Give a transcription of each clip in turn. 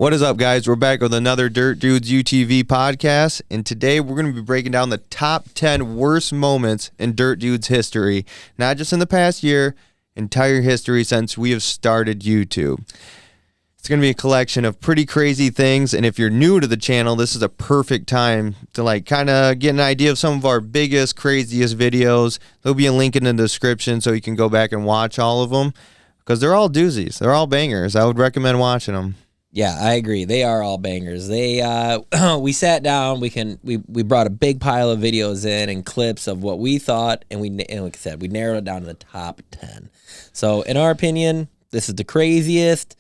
What is up, guys? We're back with another Dirt Dudes UTV podcast, and today we're going to be breaking down the top 10 worst moments in Dirt Dudes history, not just in the past year, entire history since we have started YouTube. It's going to be a collection of pretty crazy things, and if you're new to the channel, this is a perfect time to kind of get an idea of some of our biggest, craziest videos. There'll be a link in the description so you can go back and watch all of them, because they're all doozies. They're all bangers. I would recommend watching them. Yeah, I agree. They are all bangers. They we sat down. We brought a big pile of videos in and clips of what we thought, and like I said, we narrowed it down to the top 10. So, in our opinion, this is the craziest,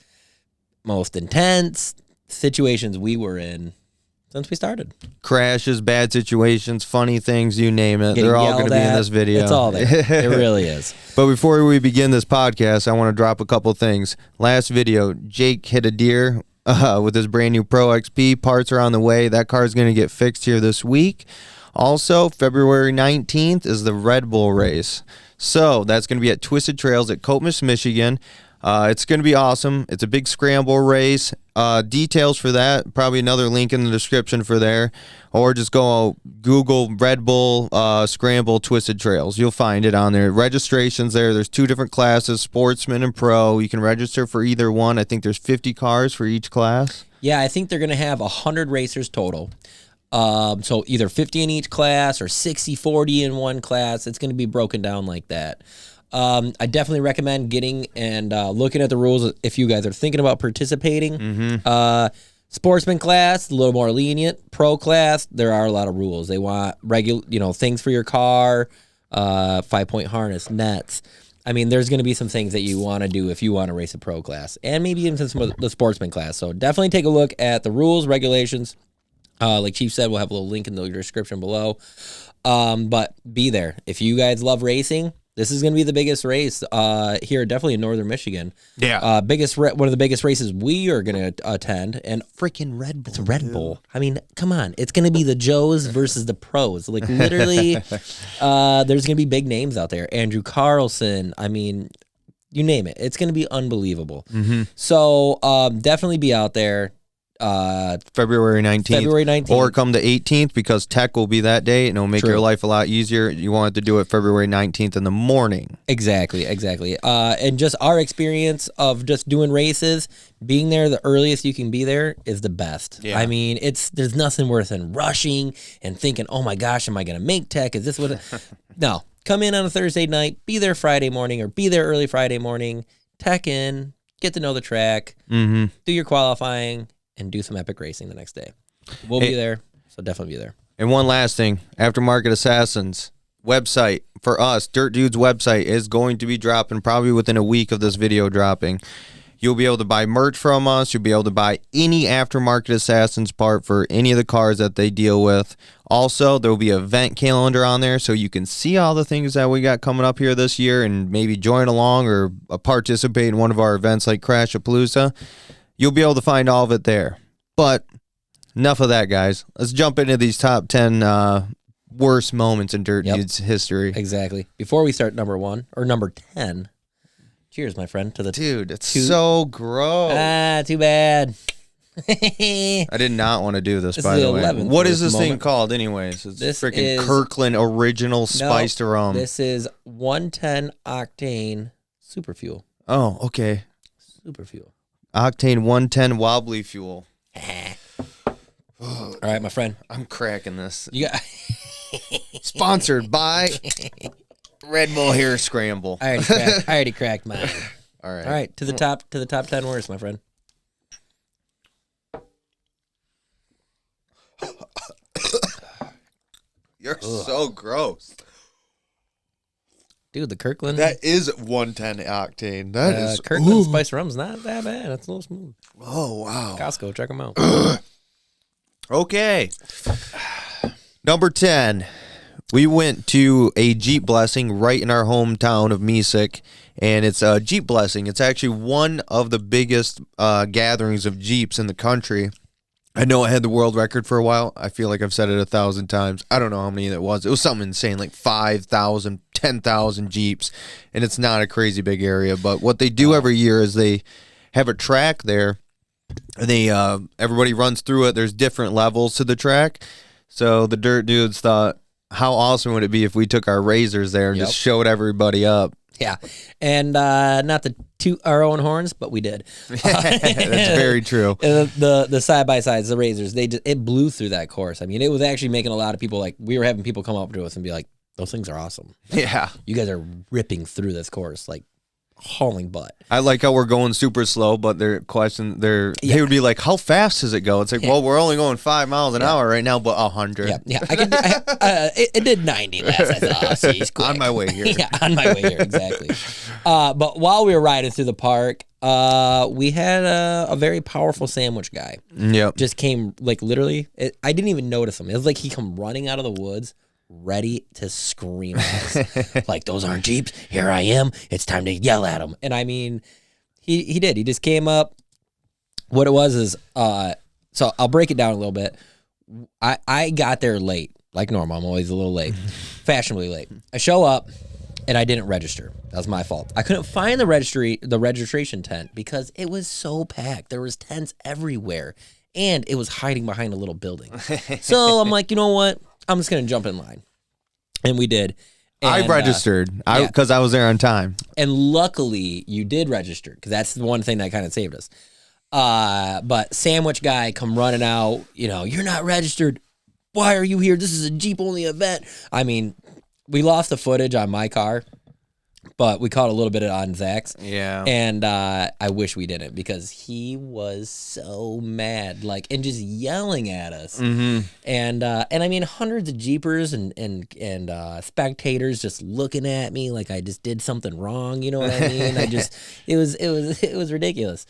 most intense situations we were in since we started. Crashes, bad situations, funny things, you name it. They're all going to be in this video. It's all there. It really is. But before we begin this podcast, I want to drop a couple things. Last video, Jake hit a deer with his brand new Pro XP. Parts are on the way. That car is going to get fixed here this week. Also, February 19th is the Red Bull race. So that's going to be at Twisted Trails at Cottbus, Michigan. It's going to be awesome. It's a big scramble race. Details for that, probably another link in the description for there. Or just go Google Red Bull Scramble Twisted Trails. You'll find it on there. Registration's there. There's two different classes, sportsman and pro. You can register for either one. I think there's 50 cars for each class. Yeah, I think they're going to have 100 racers total. So either 50 in each class or 60-40 in one class. It's going to be broken down like that. I definitely recommend getting and looking at the rules if you guys are thinking about participating. Sportsman class, a little more lenient. Pro class, there are a lot of rules. They want regular, things for your car, 5-point harness, nets. I mean, there's going to be some things that you want to do if you want to race a pro class, and maybe even some of the sportsman class. So definitely take a look at the rules, regulations. Like Chief said, we'll have a little link in the description below. But be there. If you guys love racing, this is going to be the biggest race here, definitely in northern Michigan. Yeah. One of the biggest races we are going to attend. And freaking Red Bull. It's Red Bull. I mean, come on. It's going to be the Joes versus the pros. Like, literally, there's going to be big names out there. Andrew Carlson. I mean, you name it. It's going to be unbelievable. So definitely be out there. February 19th. Or come the 18th, because tech will be that day and it'll make your life a lot easier. You want to do it February 19th in the morning. Exactly. And just our experience of just doing races, being there the earliest you can be there is the best. Yeah. I mean, there's nothing worse than rushing and thinking, oh my gosh, am I going to make tech? Is this what No, come in on a Thursday night, be there Friday morning or be there early Friday morning, tech in, get to know the track, do your qualifying, and do some epic racing the next day. We'll be there, so definitely be there. And one last thing, Aftermarket Assassins website for us, Dirt Dudes website is going to be dropping probably within a week of this video dropping. You'll be able to buy merch from us. You'll be able to buy any Aftermarket Assassins part for any of the cars that they deal with. Also, there will be an event calendar on there so you can see all the things that we got coming up here this year and maybe join along or participate in one of our events like Crash-A-Palooza. You'll be able to find all of it there. But enough of that, guys. Let's jump into these top 10 worst moments in Dirt Dudes history. Exactly. Before we start number 1 or number 10, cheers, my friend, to the dude. It's so gross. Too bad. I did not want to do this, by the way. What is this thing called, anyways? It's this freaking Kirkland Original Spiced Rum. This is 110 octane super fuel. Oh, okay. Super fuel. Octane 110 wobbly fuel. All right, my friend. I'm cracking this. You got sponsored by Red Bull Hair Scramble. I already cracked mine. All right. To the top 10 worst, my friend. You're so gross. Dude, the Kirkland. That is 110 octane. That is Kirkland Spice Rum's not that bad. It's a little smooth. Oh, wow. Costco, check them out. Okay. Number 10. We went to a Jeep blessing right in our hometown of Mesick, and it's a Jeep blessing. It's actually one of the biggest gatherings of Jeeps in the country. I know I had the world record for a while. I feel like I've said it 1,000 times. I don't know how many that was. It was something insane, like 5,000, 10,000 Jeeps, and it's not a crazy big area. But what they do every year is they have a track there everybody runs through it. There's different levels to the track. So the Dirt Dudes thought, how awesome would it be if we took our razors there and just showed everybody up? Yeah, and not to toot our own horns, but we did. That's very true. The side by sides, the razors, it blew through that course. I mean, it was actually making a lot of people, like, we were having people come up to us and be like, "Those things are awesome. Yeah, you guys are ripping through this course, like hauling butt." I like how we're going super slow, but they would be like, "How fast does it go?" It's like, well, we're only going 5 miles an hour right now, but 100. Yeah. It did 90 last. I thought, "Geez, quick." On my way here. Yeah, on my way here, exactly. But while we were riding through the park, we had a very powerful sandwich guy. Yep. Just came, like, literally. I didn't even notice him. It was like he come running out of the woods, ready to scream at us. Like, "Those aren't Jeeps. Here I am. It's time to yell at them." And I mean, he did. He just came up. What it was is, so I'll break it down a little bit. I got there late, like normal. I'm always a little late, fashionably late. I show up, and I didn't register. That was my fault. I couldn't find the registration tent because it was so packed. There was tents everywhere, and it was hiding behind a little building. So I'm like, you know what? I'm just going to jump in line. And we did. And, I registered because I was there on time. And luckily, you did register, because that's the one thing that kind of saved us. But sandwich guy come running out, "You're not registered. Why are you here? This is a Jeep-only event." I mean, we lost the footage on my car, but we caught a little bit on Zach's. Yeah. And I wish we didn't, because he was so mad, and just yelling at us. Mm-hmm. And I mean, hundreds of Jeepers and spectators just looking at me like I just did something wrong. You know what I mean? It was ridiculous.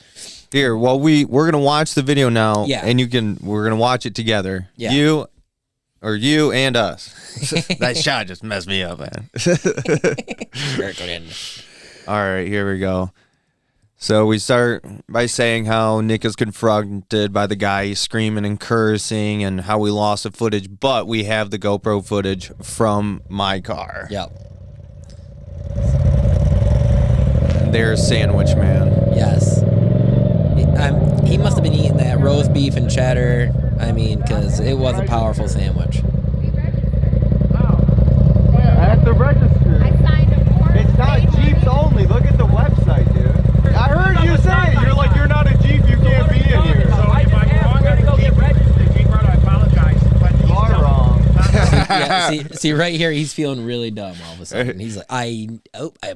Here, well, we're gonna watch the video now. Yeah. And we're gonna watch it together. Yeah. You and us. That shot just messed me up, man. All right, here we go. So we start by saying how Nick is confronted by the guy screaming and cursing, and how we lost the footage, but we have the GoPro footage from my car. Yep. There's Sandwich Man. Yes. He must have been eating that roast beef and cheddar. I mean, because it was a powerful sandwich. I have to register. I signed a form. It's not Jeeps only. Look at the website, dude. I heard you say it. You're like, you're not a Jeep. You can't be in here. So if I'm wrong, I go get registered. Jeep Road, I apologize. But You are wrong. See, right here, he's feeling really dumb all of a sudden. He's like, I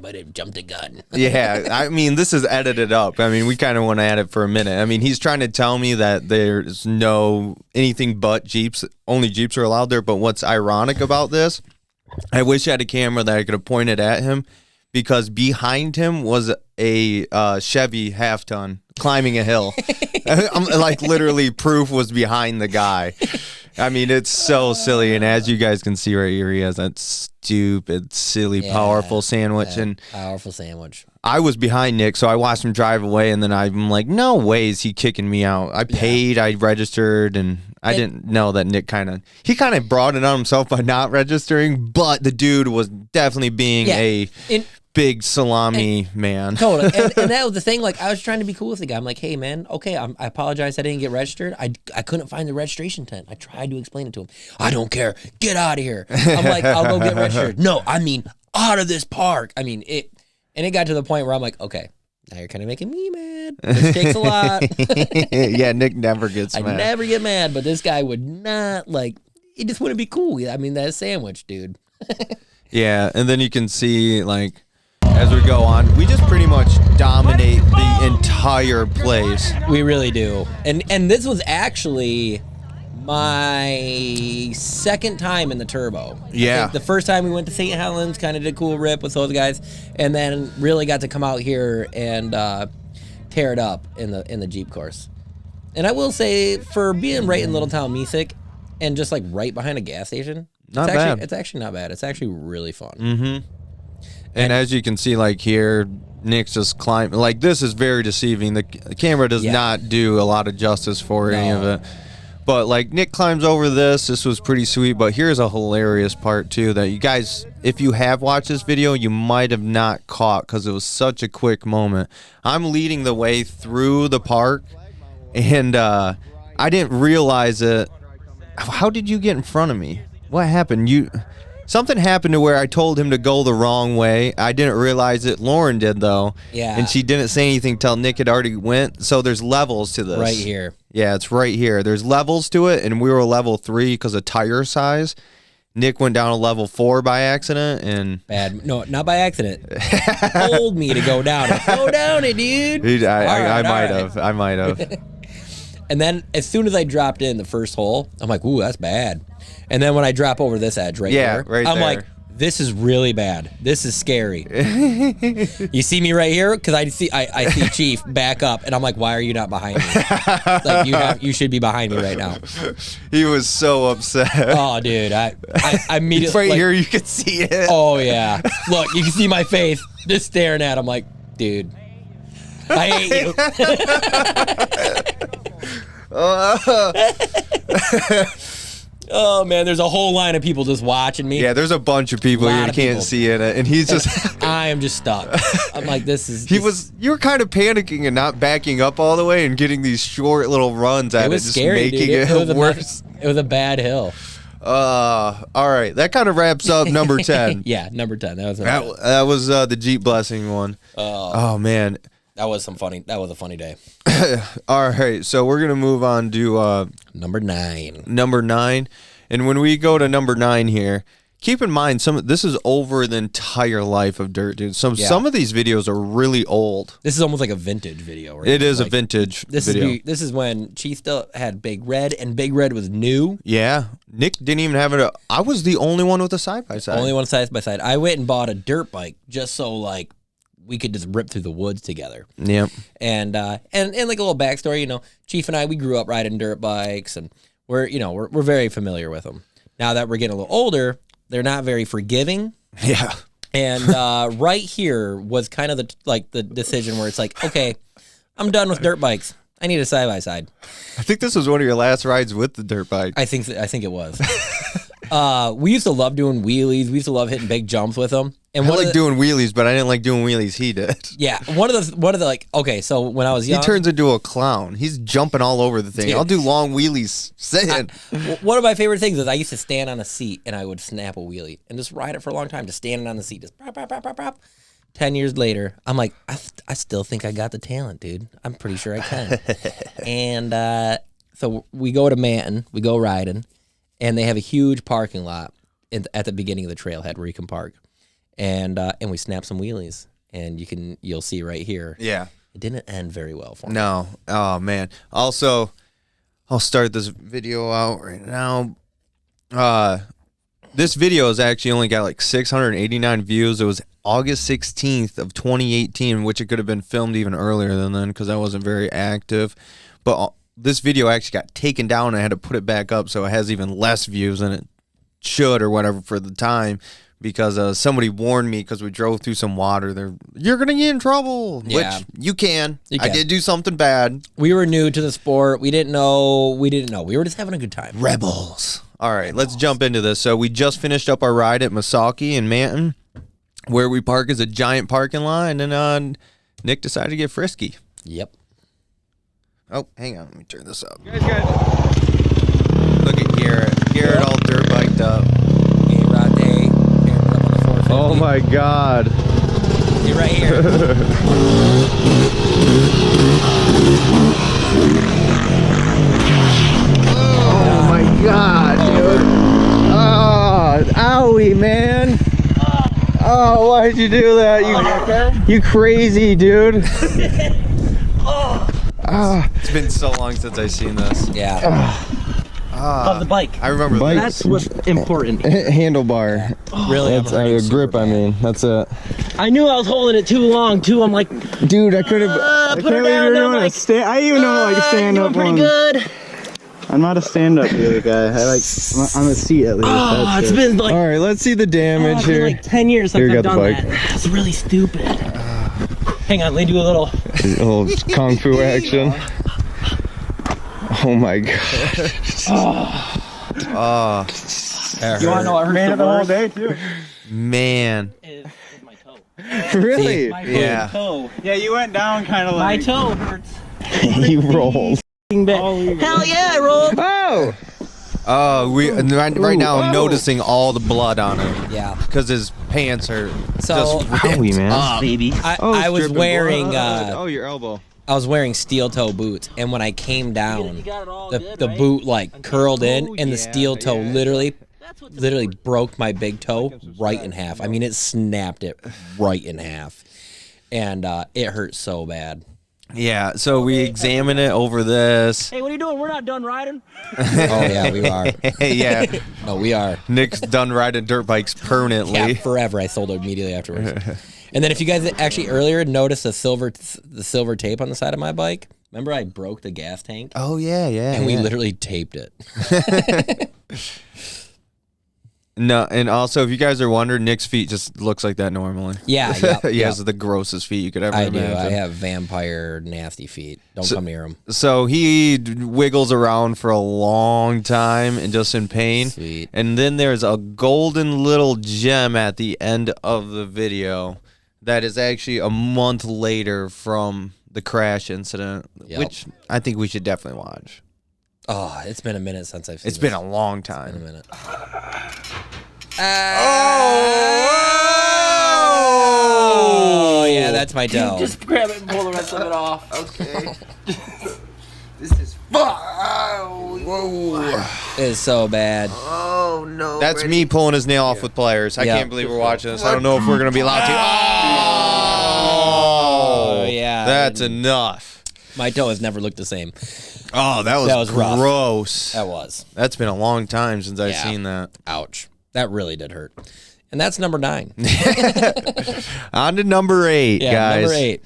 might have jumped a gun. Yeah, I mean, this is edited up. I mean, we kind of want to add it for a minute. I mean, he's trying to tell me that there's no anything but Jeeps. Only Jeeps are allowed there. But what's ironic about this, I wish I had a camera that I could have pointed at him, because behind him was a Chevy half-ton climbing a hill. I'm like, literally proof was behind the guy. I mean, it's so silly. And as you guys can see right here, he has that stupid, silly, powerful sandwich. And powerful sandwich. I was behind Nick, so I watched him drive away, and then I'm like, no way is he kicking me out. I paid, I registered, and I didn't know that Nick kind of brought it on himself by not registering, but the dude was definitely being a big salami man. Totally. And that was the thing. Like, I was trying to be cool with the guy. I'm like, hey, man, okay, I apologize I didn't get registered. I couldn't find the registration tent. I tried to explain it to him. I don't care. Get out of here. I'm like, I'll go get registered. No, I mean, out of this park. I mean, it got to the point where I'm like, okay, now you're kind of making me mad. This takes a lot. Yeah, Nick never gets mad. I never get mad, but this guy would not, like, he just wouldn't be cool. I mean, that sandwich, dude. Yeah, and then you can see, like, as we go on, we just pretty much dominate the entire place. We really do. And this was actually my second time in the turbo. Yeah. The first time we went to St. Helens, kind of did a cool rip with those guys, and then really got to come out here and tear it up in the Jeep course. And I will say, for being right in Little Town Mesick and just like right behind a gas station, not bad. It's actually not bad. It's actually really fun. Mm-hmm. And as you can see, like here, Nick's just climbing. Like, this is very deceiving. The camera does not do a lot of justice for any of it. But, like, Nick climbs over this. This was pretty sweet. But here's a hilarious part, too, that you guys, if you have watched this video, you might have not caught because it was such a quick moment. I'm leading the way through the park, and I didn't realize it. How did you get in front of me? What happened? Something happened to where I told him to go the wrong way. I didn't realize it. Lauren did, though. Yeah. And she didn't say anything till Nick had already went. So there's levels to this. Right here. Yeah, it's right here. There's levels to it, and we were level 3 because of tire size. Nick went down to level 4 by accident, and Bad. No, not by accident. Told me to go down it. Go down it, dude. I might have. And then as soon as I dropped in the first hole, I'm like, ooh, that's bad. And then when I drop over this edge right here, I'm like, this is really bad. This is scary. You see me right here? Because I see Chief back up, and I'm like, why are you not behind me? Like you should be behind me right now. He was so upset. Oh, dude, I immediately right here you can see it. Oh yeah, look, you can see my face just staring at him like, dude, I hate you. Oh man, there's a whole line of people just watching me. Yeah, there's a bunch of people you can't see in it, and he's just. I am just stuck. I'm like, this is. You were kind of panicking and not backing up all the way and getting these short little runs at it, just scary, making dude. it worse. It was a bad hill. All right, that kind of wraps up number 10. Yeah, number 10. That was the Jeep blessing one. Oh man. That was a funny day. All right, so we're gonna move on to number 9. Number 9, and when we go to number 9 here, keep in mind this is over the entire life of Dirt Dudes. Some of these videos are really old. This is almost like a vintage video. Right? It is a vintage video. This is when Chief still had Big Red, and Big Red was new. Yeah, Nick didn't even have it. I was the only one with a side by side. Only one side by side. I went and bought a dirt bike just so like we could just rip through the woods together. Yep. And like a little backstory, Chief and I, we grew up riding dirt bikes, and we're very familiar with them. Now that we're getting a little older, they're not very forgiving. Yeah. And right here was kind of the decision where it's like, okay, I'm done with dirt bikes. I need a side by side. I think this was one of your last rides with the dirt bike. I think it was. We used to love doing wheelies. We used to love hitting big jumps with them. And I like doing wheelies, but I didn't like doing wheelies he did. Yeah, one of the like, okay, so when I was young, he turns into a clown. He's jumping all over the thing. Dude, I'll do long wheelies. One of my favorite things is I used to stand on a seat and I would snap a wheelie and just ride it for a long time, just standing on the seat, just pop, pop, pop, pop, pop. 10 years later, I'm like, I still think I got the talent, dude. I'm pretty sure I can. And so we go to Manton, we go riding, and they have a huge parking lot at the beginning of the trailhead where you can park. And we snap some wheelies, and you'll see right here. Yeah, it didn't end very well for me. No, oh man. Also, I'll start this video out right now. This video has actually only got like 689 views. It was August 16th of 2018, which it could have been filmed even earlier than then because I wasn't very active. But this video actually got taken down, and I had to put it back up, so it has even less views than it should or whatever for the time. Because somebody warned me because we drove through some water. You're going to get in trouble, yeah. Which you can. I did do something bad. We were new to the sport. We didn't know. We were just having a good time. Rebels. All right, let's jump into this. So we just finished up our ride at Misaki in Manton. Where we park is a giant parking lot, and then Nick decided to get frisky. Yep. Oh, hang on. Let me turn this up. You guys Look at Garrett. Garrett all dirt biked up. Oh my God. You're right here. Oh my God, dude. Oh, owie, man. Oh, why'd you do that? You crazy, dude. It's been so long since I've seen this. Yeah. How's the bike? I remember bike. That's what's important. Handlebar. Really? That's grip, I mean. That's it. I knew I was holding it too long, too. I'm like, dude, I could have. I can't believe you're doing I even know like stand up pretty one. good. I'm not a stand up really guy. I'm a seat at least. Oh, it's been like. All right, let's see the damage it's here. been like 10 years since Here, I've got done the that. bike. It's really stupid. Hang on, let me do a little kung fu action. Oh my God. Oh. You want to know what hurt the whole day too? Man. is my toe. Really? My Yeah. toe. Yeah, you went down kind of My like. toe hurts. He rolled. bit. Hell yeah, I rolled. Oh! Right now I'm whoa. noticing all the blood on him Yeah. because his pants are So just Howie, ripped man. up. Baby. I was dripping wearing blood. Your elbow. I was wearing steel toe boots, and when I came down, got it all the good, right? boot like curled in, and the yeah, steel toe yeah. literally broke my big toe right in half. I mean, it snapped it right in half, and it hurt so bad. Yeah, so we examine it over this. Hey, what are you doing? We're not done riding. Oh yeah, we are. Yeah, No, we are. Nick's done riding dirt bikes permanently. Yeah, forever. I sold it immediately afterwards. And then if you guys actually earlier noticed the silver tape on the side of my bike, remember I broke the gas tank? Oh yeah, yeah. And we yeah. literally taped it. No, and also if you guys are wondering, Nick's feet just looks like that normally. Yeah, yep, he yep. has the grossest feet you could ever I do. imagine. I have vampire nasty feet. Don't come near them. So he wiggles around for a long time and just in pain. Sweet. And then there's a golden little gem at the end of the video that is actually a month later from the crash incident, Yep. which I think we should definitely watch. Oh, it's been a minute since I've seen It's been this. a long Been a time. minute. Oh, yeah, that's my toe. Just grab it and pull the rest of it off. Okay. This is whoa. It's so bad. Oh no. That's me pulling his nail off with pliers. I Yeah. can't believe we're watching this. I don't know if we're gonna be allowed to. Oh, yeah. That's enough. My toe has never looked the same. Oh, that was rough. gross. That was. That's been a long time since I've Yeah. seen that. Ouch. That really did hurt. And that's number 9. On to number 8, Yeah, guys. number 8.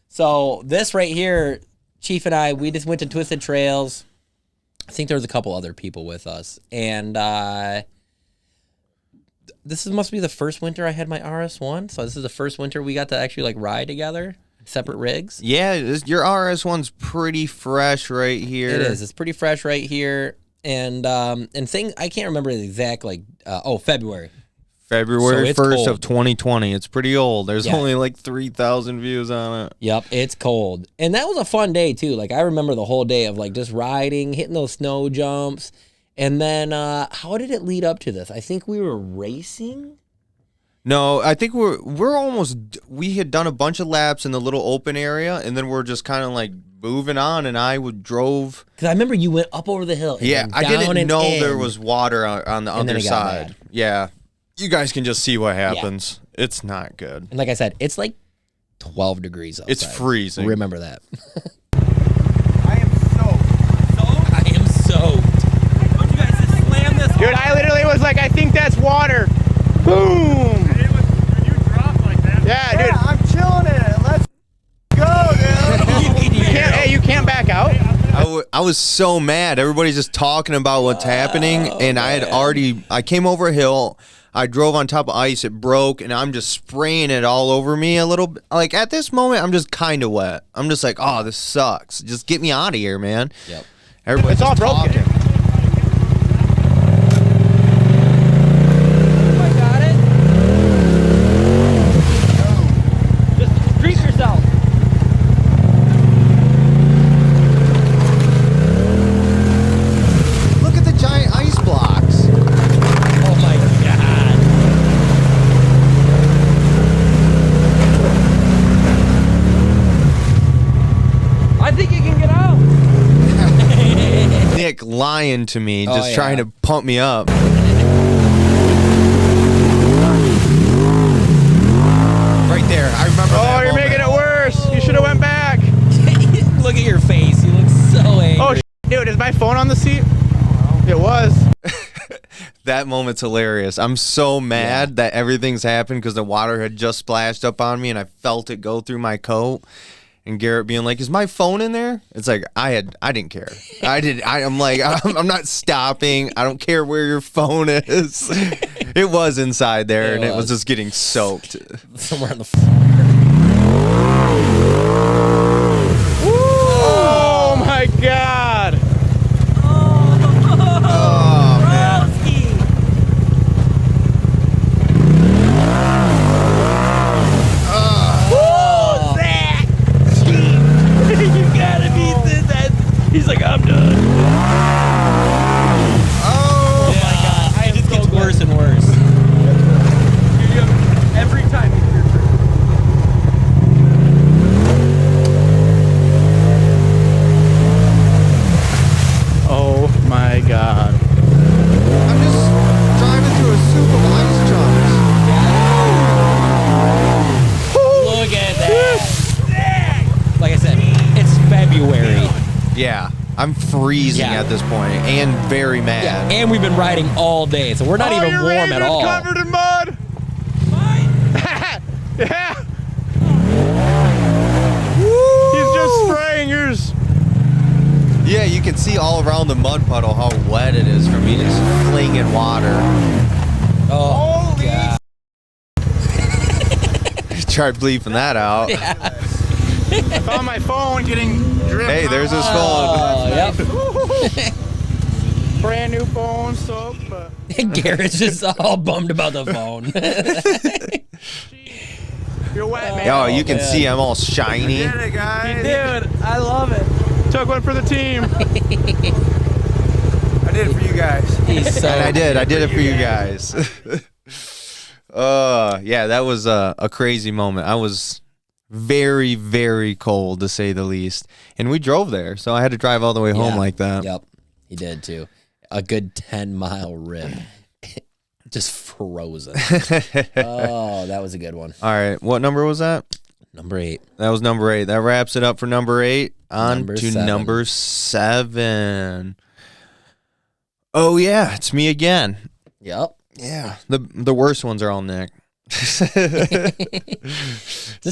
So this right here, Chief and I, we just went to Twisted Trails. I think there was a couple other people with us. And must be the first winter I had my RS1. So this is the first winter we got to actually like ride together, separate rigs. Yeah, your RS1's pretty fresh right here. It is. It's pretty fresh right here. And thing I can't remember the exact February. February So it's 1st cold. of 2020. It's pretty old. There's Yeah. only like 3,000 views on it. Yep, it's cold. And that was a fun day too. Like I remember the whole day of like just riding, hitting those snow jumps. And then how did it lead up to this? I think we were racing. No, I think we had done a bunch of laps in the little open area, and then we're just kind of like moving on, and I drove. Because I remember you went up over the hill. And Yeah, then I down didn't and know in. there was water on the And then other it got side. bad. Yeah. You guys can just see what happens. It's not good. And like I said, it's like 12 degrees outside. It's freezing. Remember that. I am soaked. I am soaked. Don't you guys just slam this? Dude, I literally was like, I think that's water. Boom! You drop like that. Yeah, dude. I'm chilling in it. Let's go, dude. You can't back out. I was so mad. Everybody's just talking about what's happening, and I came over a hill. I drove on top of ice. It broke, and I'm just spraying it all over me a little bit. Like, at this moment, I'm just kind of wet. I'm just like, oh, this sucks. Just get me out of here, man. Yep. Everybody's It's all just broken. talking. I got it. Just treat yourself. Look at the giant ice blocks. Oh my God. I think you can get out. Nick lying to me, Oh, just yeah. trying to pump me up. Right there. I remember that Oh, you're moment. making it worse. You should have went back. Look at your face. You look so angry. Oh, dude, is my phone on the seat? It was. That moment's hilarious. I'm so mad that everything's happened because the water had just splashed up on me and I felt it go through my coat. And Garrett being like, "Is my phone in there?" It's like I didn't care. I'm like, I'm not stopping. I don't care where your phone is. It was inside there, and it was just getting soaked. Somewhere on the floor. Oh my God. Oh man. You gotta beat this. I'm freezing Yeah. at this point and very mad. Yeah, and we've been riding all day, so we're not even warm at all. Covered in mud. Yeah. He's just spraying yours. Yeah, you can see all around the mud puddle how wet it is from me just flinging water. Oh, yeah. Tried bleeping that out. I found my phone getting dripped. Hey, there's his phone. Oh, yep. Brand new phone, so. Garrett's just all bummed about the phone. You're wet, man. Oh, you can see I'm all shiny. Get it, guys. Dude, I love it. Took one for the team. I did it for you guys. He's so And I did it for you guys. Yeah, that was a crazy moment. I was very, very cold to say the least. And we drove there, so I had to drive all the way home like that. Yep, he did too. A good 10-mile rip. Just frozen. Oh, that was a good one. All right, what number was that? Number 8. That was number 8. That wraps it up for number 8. On Number to 7. number 7. Oh yeah, it's me again. Yep. Yeah, the worst ones are all Nick. This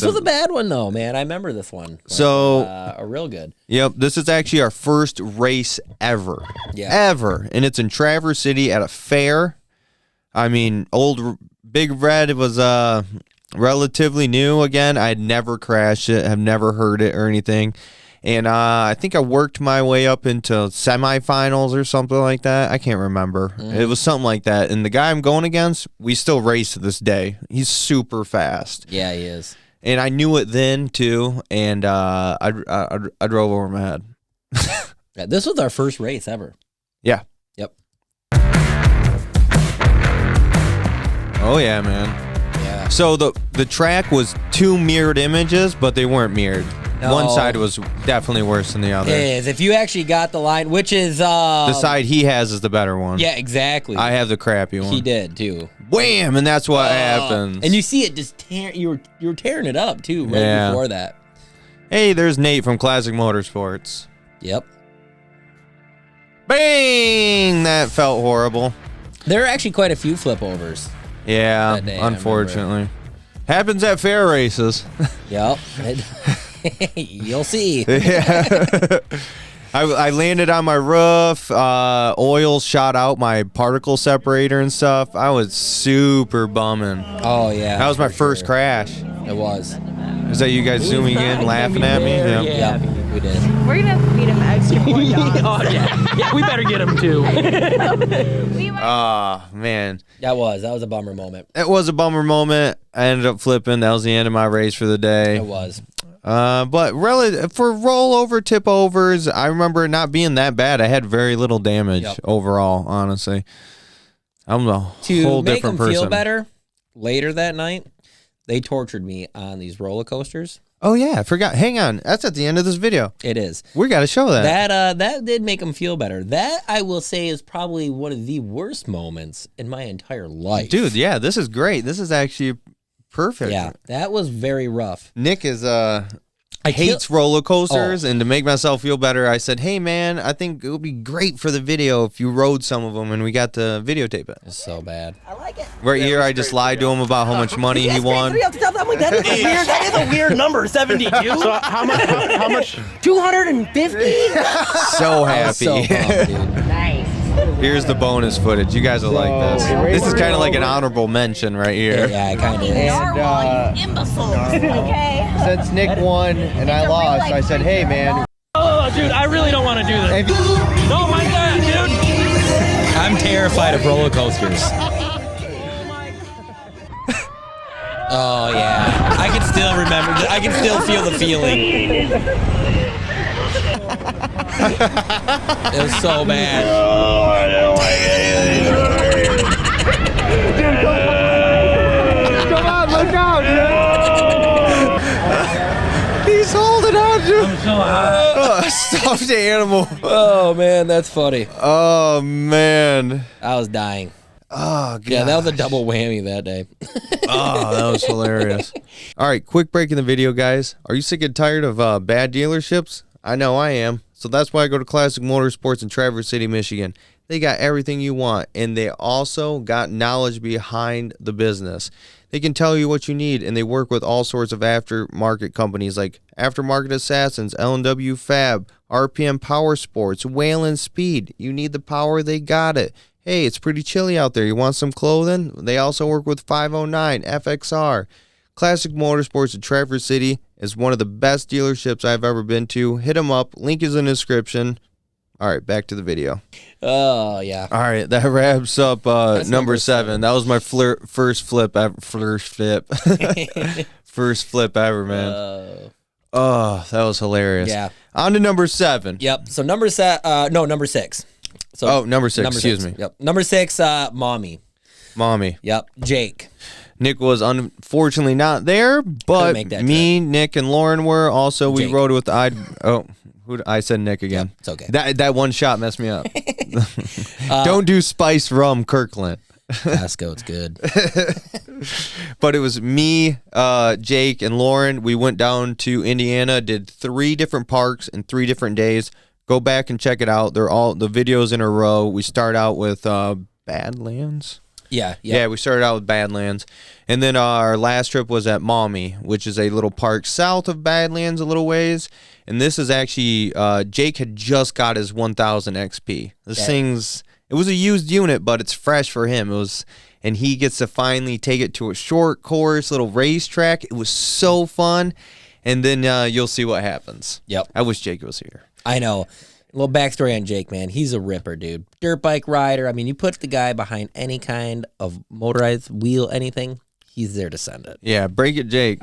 was a bad one though, man. I remember this one. So a real good. Yep, this is actually our first race ever. Yeah. Ever. And it's in Traverse City at a fair. I mean, old Big Red was relatively new again. I had never crashed it, have never heard it or anything. And I think I worked my way up into semifinals or something like that. I can't remember. It was something like that. And the guy I'm going against, we still race to this day. He's super fast. Yeah, he is. And I knew it then too. And I drove over my head. Yeah, this was our first race ever. Yeah. Yep. Oh yeah, man. Yeah. So the track was 2 mirrored images, but they weren't mirrored. No. One side was definitely worse than the other. It is. If you actually got the line, which is The side he has is the better one. Yeah, exactly. I have the crappy one. He did too. Wham! And that's what happens. And you see it just tear. You were tearing it up too right Yeah. before that. Hey, there's Nate from Classic Motorsports. Yep. Bang! That felt horrible. There are actually quite a few flip overs. Yeah, That day, I unfortunately. Happens at fair races. Yep. You'll see. Yeah. I landed on my roof. Oil shot out my particle separator and stuff. I was super bumming. Oh yeah. That was my for first sure. crash. It was. Is that you guys zooming in, laughing at me? Yeah. Yep. We did. We're gonna feed him extra corn dogs. Oh yeah. Yeah, we better get him too. Man. That was a bummer moment. It was a bummer moment. I ended up flipping. That was the end of my race for the day. It was. But really, for rollover tip overs, I remember it not being that bad. I had very little damage overall, honestly. I'm a whole make different them person. feel better, later that night, they tortured me on these roller coasters. Oh yeah, I forgot. Hang on, that's at the end of this video. It is. We got to show that. That did make them feel better. That, I will say, is probably one of the worst moments in my entire life. Dude, yeah, this is great. This is actually perfect. Yeah, that was very rough. Nick is hates roller coasters, and to make myself feel better, I said, "Hey man, I think it would be great for the video if you rode some of them and we got to videotape it." It's so bad. I like it. Right here, I just lied to him about how much money he won. I'm like, that is a weird. That is a weird number. 72. So how much? How much? 250. So I was happy. so bummed, dude. Nice. Here's the bonus footage. You guys will like this. This is kind of like an honorable mention right here. Yeah, it kind of is. Narwhal, you imbeciles. Okay. Since Nick won and I lost, I said, "Hey man, Oh, dude, I really don't want to do this. No, my God, dude. I'm terrified of roller coasters. Oh yeah, I can still remember. I can still feel the feeling. It was so bad. come on, look out, dude." He's holding on to a stuffed animal. Oh man, that's funny. Oh man. I was dying. Oh god. Yeah, that was a double whammy that day. Oh, that was hilarious. All right, quick break in the video, guys. Are you sick and tired of bad dealerships? I know I am. So that's why I go to Classic Motorsports in Traverse City, Michigan. They got everything you want, and they also got knowledge behind the business. They can tell you what you need, and they work with all sorts of aftermarket companies like Aftermarket Assassins, L&W Fab, RPM Power Sports, Whalen Speed. You need the power, they got it. Hey, it's pretty chilly out there. You want some clothing? They also work with 509, FXR. Classic Motorsports in Traverse City is one of the best dealerships I've ever been to. Hit them up. Link is in the description. All right, back to the video. Oh, yeah. All right, that wraps up number 7. That was my first flip ever. First flip ever, man. Oh, that was hilarious. Yeah. On to number 7. Yep. So number 6. So number 6. Excuse me. Yep. Number 6, Mommy. Yep. Jake. Nick was unfortunately not there, but me, Nick, and Lauren were. Also, we rode with I said Nick again. Yep, it's okay. That one shot messed me up. Don't do spiced rum, Kirkland. Pasco, it's good. But it was me, Jake, and Lauren. We went down to Indiana, did 3 different parks in 3 different days. Go back and check it out. They're all the videos in a row. We start out with Badlands. Yeah, we started out with Badlands. And then our last trip was at Mommy, which is a little park south of Badlands a little ways. And this is actually, Jake had just got his 1000 XP. This thing's, it was a used unit, but it's fresh for him. And he gets to finally take it to a short course, little racetrack. It was so fun. And then you'll see what happens. Yep. I wish Jake was here. I know. A little backstory on Jake, man. He's a ripper, dude. Dirt bike rider. I mean, you put the guy behind any kind of motorized wheel, anything, he's there to send it. Yeah, break it, Jake.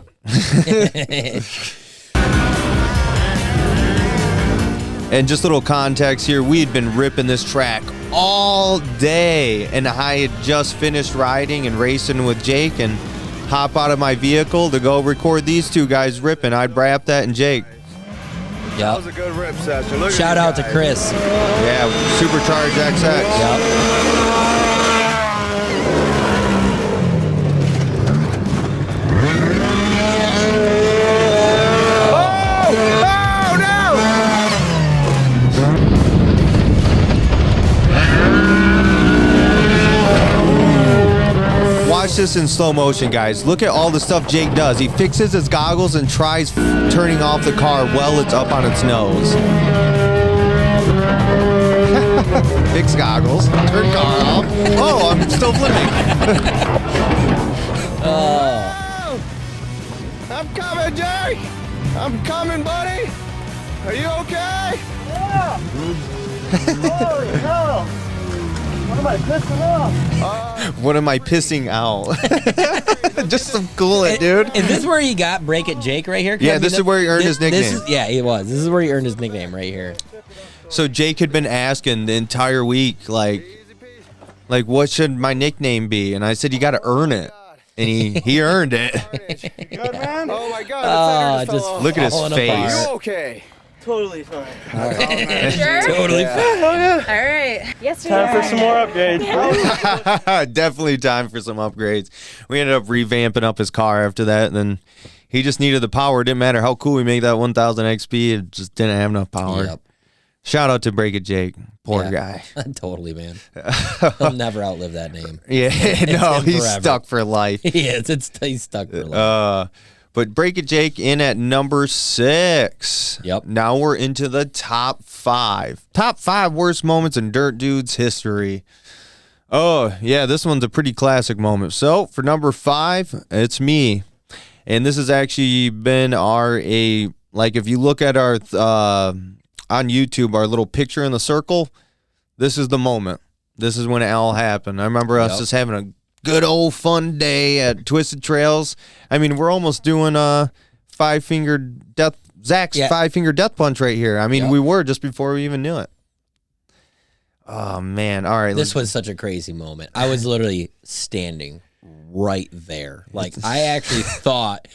And just a little context here, we had been ripping this track all day, and I had just finished riding and racing with Jake and hop out of my vehicle to go record these two guys ripping. I'd wrap that in Jake. Yep. That was a good rip session. Look Shout out to Chris. Yeah, Supercharged XX. Yep. Watch this in slow motion, guys. Look at all the stuff Jake does. He fixes his goggles and tries turning off the car while it's up on its nose. Fix goggles, turn car off. Oh, I'm still flipping. I'm coming, Jake. I'm coming, buddy. Are you okay? Yeah. Holy hell. What am I pissing off? What am I pissing out? Just some coolant, dude. Is this where he got Break It Jake right here? Yeah, this is where he earned his nickname. He was. This is where he earned his nickname right here. So Jake had been asking the entire week, like what should my nickname be? And I said, you got to earn it. And he earned it. Good, man? Oh, my God. Just look at his face. Are you okay? Totally fine. All right. Sure? Totally fine. All right. Yes, we Time are. for some more upgrades. Definitely time for some upgrades. We ended up revamping up his car after that, and then he just needed the power. It didn't matter how cool we made that 1000 XP. It just didn't have enough power. Yep. Shout out to Break It Jake. Poor guy. Totally, man. He'll never outlive that name. Yeah, no, he's forever. stuck for life. He is. He's stuck for life. But Break It Jake in at number 6. Yep. Now we're into the top 5. Top 5 worst moments in Dirt Dudes history. Oh, yeah, this one's a pretty classic moment. So for number 5, it's me. And this has actually been if you look at our, on YouTube, our little picture in the circle, this is the moment. This is when it all happened. I remember us just having a good old fun day at Twisted Trails. I mean, we're almost doing Zach's 5-finger death punch right here. I mean, we were just before we even knew it. Oh, man. All right. This was such a crazy moment. I was literally standing right there. Like, I actually thought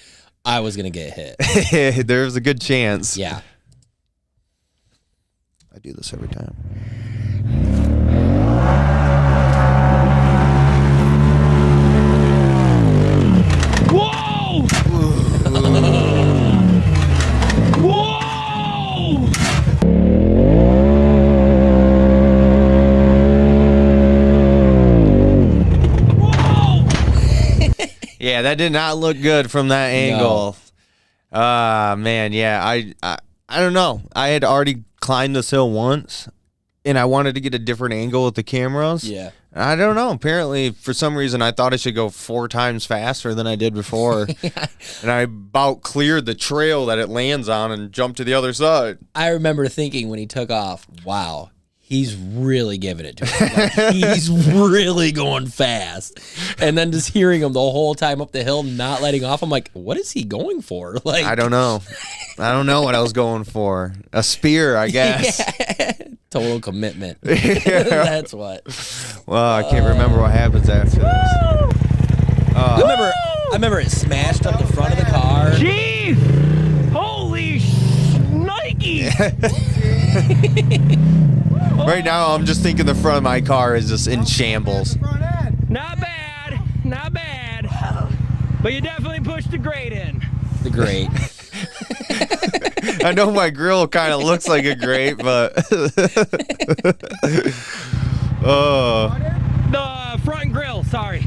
I was going to get hit. There was a good chance. Yeah. I do this every time. Whoa! Whoa! Yeah, that did not look good from that angle. Man, yeah, I don't know. I had already climbed this hill once, and I wanted to get a different angle with the cameras. Yeah. I don't know. Apparently, for some reason, I thought I should go 4 times faster than I did before. And I about cleared the trail that it lands on and jumped to the other side. I remember thinking when he took off, wow, he's really giving it to us. Like, he's really going fast. And then just hearing him the whole time up the hill, not letting off, I'm like, what is he going for? Like, I don't know. I don't know what I was going for. A spear, I guess. Yeah. Total commitment. That's what. Well, I can't remember what happens after this. I remember it smashed up the front of the car. Jeez! Holy Nike! Right now, I'm just thinking the front of my car is just in shambles. Not bad, not bad. But you definitely pushed the grate in. The grate. I know my grill kind of looks like a grate, but The front grill, sorry.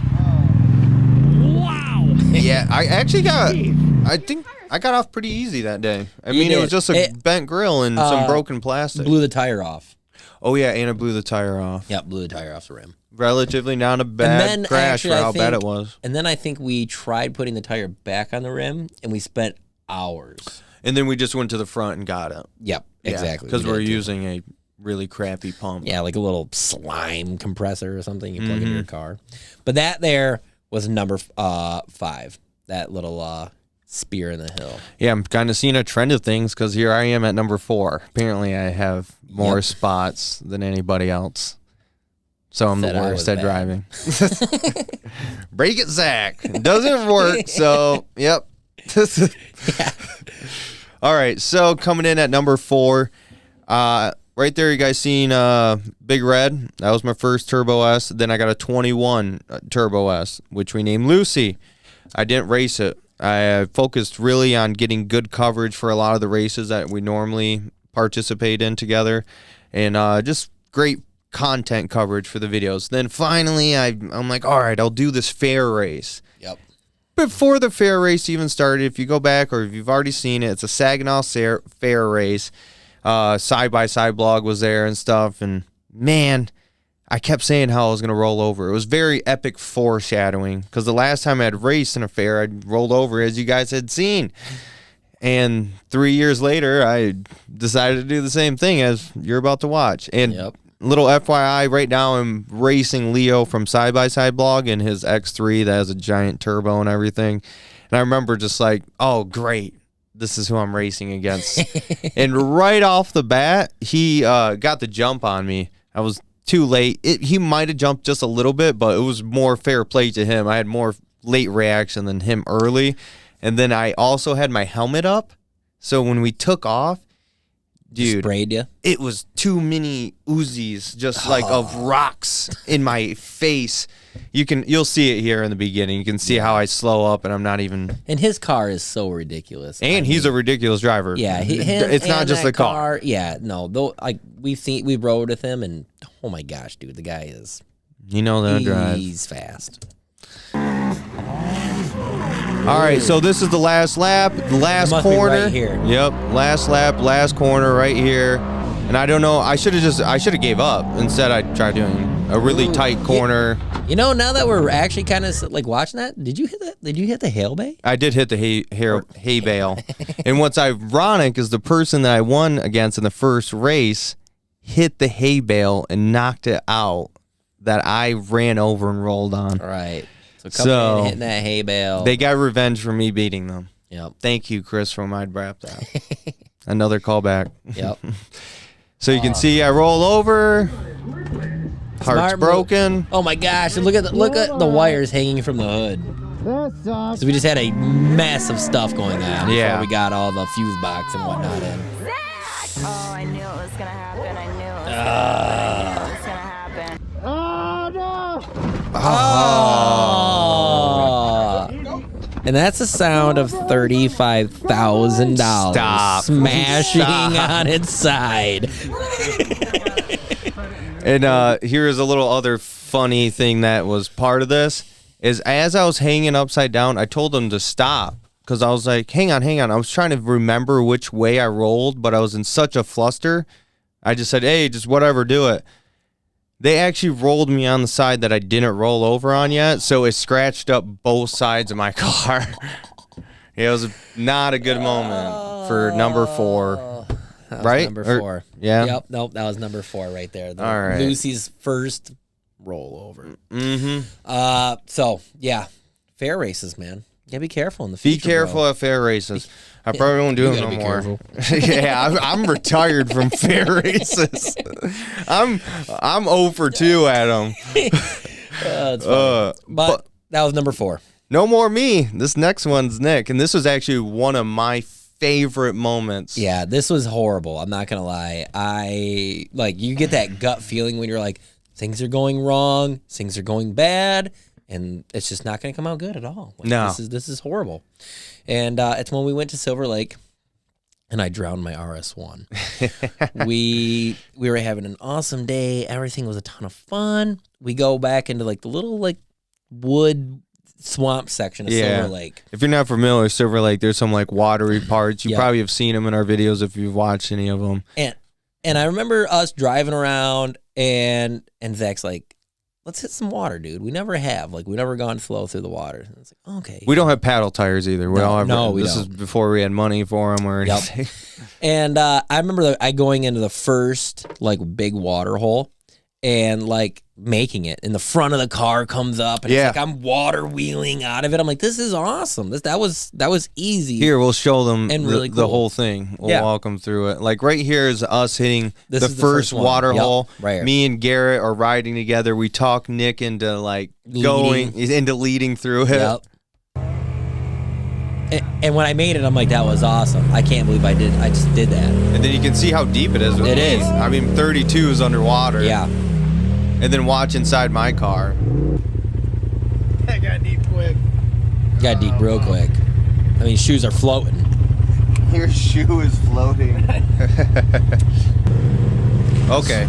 Wow. yeah, I actually I think I got off pretty easy that day. I mean, it was just a bent grill and some broken plastic. Blew the tire off. Oh yeah, and it blew the tire off. Yep, blew the tire off the rim. Relatively not a bad crash for how bad it was. And then I think we tried putting the tire back on the rim, and we spent hours. And then we just went to the front and got it. Yep, exactly. Because we're using a really crappy pump. Yeah, like a little slime compressor or something you plug into your car. But that there was number 5. That little spear in the hill. Yeah, I'm kind of seeing a trend of things because here I am at number 4. Apparently, I have more spots than anybody else. So I'm the worst at driving. Break it, Zach. It doesn't work, so, yep. Yeah. All right, so coming in at number 4, right there, you guys seen Big Red? That was my first Turbo S. Then I got a 21 Turbo S, which we named Lucy. I didn't race it. I focused really on getting good coverage for a lot of the races that we normally participate in together, and just great content coverage for the videos. Then finally, I'm like, all right, I'll do this fair race. Yep. Before the fair race even started, if you go back or if you've already seen it, it's a Saginaw fair race. Side-by-side blog was there and stuff, and man, I kept saying how I was going to roll over. It was very epic foreshadowing because the last time I had raced in a fair, I rolled over, as you guys had seen. And 3 years later, I decided to do the same thing as you're about to watch. And little FYI, right now I'm racing Leo from Side by Side blog in his X3 that has a giant turbo and everything. And I remember just like, oh, great. This is who I'm racing against. And right off the bat, he got the jump on me. I was too late. He might have jumped just a little bit, but it was more fair play to him. I had more late reaction than him early. And then I also had my helmet up. So when we took off, dude, sprayed you? It was too many Uzis, just like of rocks in my face. You'll see it here in the beginning. You can see how I slow up, and I'm not even. And his car is so ridiculous. And he's a ridiculous driver. Yeah, it's not just the car. Yeah, no, though, like we rode with him, and oh my gosh, dude, the guy is. You know that drive. He's fast. All right, so this is the last lap, the last corner. Right here. Yep, last lap, last corner right here. And I don't know, I should have gave up. Instead, I tried doing a really tight corner. You know, now that we're actually kind of like watching that, did you hit that? Did you hit the hail bay? I did hit the hay bale. And what's ironic is the person that I won against in the first race hit the hay bale and knocked it out that I ran over and rolled on. All right. So hitting that hay bale. They got revenge for me beating them. Yep. Thank you, Chris, for my rap that. Another callback. Yep. So you can see I roll over. Heart's broken. Oh my gosh! Look at the wires hanging from the hood. So we just had a mess of stuff going on. Yeah. We got all the fuse box and whatnot in. Oh, I knew it was gonna happen. I knew it was gonna happen. Oh no! Oh. And that's the sound of $35,000 smashing on its side. And here's a little other funny thing that was part of this. is as I was hanging upside down, I told them to stop because I was like, hang on. I was trying to remember which way I rolled, but I was in such a fluster. I just said, hey, just whatever, do it. They actually rolled me on the side that I didn't roll over on yet, so it scratched up both sides of my car. It was not a good moment for number 4. That was right? Number 4. Yeah. Yep. Nope. That was number 4 right there. All right. Lucy's first rollover. Mm-hmm. So yeah, fair races, man. You gotta be careful in the future. Be careful bro. at fair races. I probably won't do it no more. Yeah, I'm retired from fair races. I'm 0 for 2 at them. It's funny. But that was number 4. No more me. This next one's Nick, and this was actually one of my favorite moments. Yeah, this was horrible. I'm not gonna lie. You get that gut feeling when you're like, things are going wrong, things are going bad, and it's just not gonna come out good at all. Like, no, this is horrible. And it's when we went to Silver Lake, and I drowned my RS1. we were having an awesome day. Everything was a ton of fun. We go back into like the little like wood swamp section of Silver Lake. If you're not familiar with Silver Lake, there's some like watery parts. You probably have seen them in our videos if you've watched any of them. And I remember us driving around, and Zach's like, let's hit some water, dude. We never have. Like, we never gone slow through the water. And it's like, okay. We don't have paddle tires either. We all have. No, we this don't. is before we had money for them or anything. And I remember I going into the first like big water hole, and like making it, and the front of the car comes up, and it's like I'm water wheeling out of it. I'm like, this is awesome. That was easy. Here, we'll show them and really the whole thing. We'll walk them through it. Like right here is us hitting the first water hole. Right here. Me and Garrett are riding together. We talk Nick into like leading through it. Yep. And when I made it, I'm like, that was awesome. I can't believe I just did that. And then you can see how deep it is. It is. I mean, 32 is underwater. Yeah. And then watch inside my car. I got deep quick. Got deep real quick. I mean, shoes are floating. Your shoe is floating. Okay.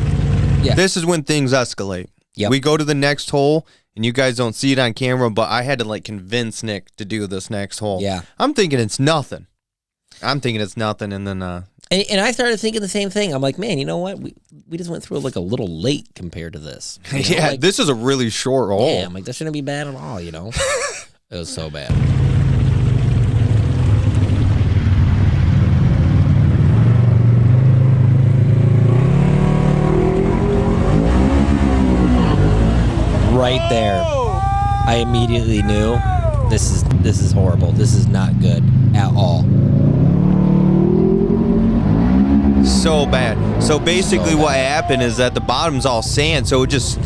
Yeah. This is when things escalate. Yep. We go to the next hole, and you guys don't see it on camera, but I had to like convince Nick to do this next hole. Yeah. I'm thinking it's nothing. And then And I started thinking the same thing. I'm like, man, you know what? We just went through like a little late compared to this. You know? yeah, like, this is a really short hole. yeah, I'm like, this shouldn't be bad at all, you know? It was so bad. Right there, I immediately knew this is horrible. This is not good at all. So bad. So basically what happened is that the bottom's all sand, so it just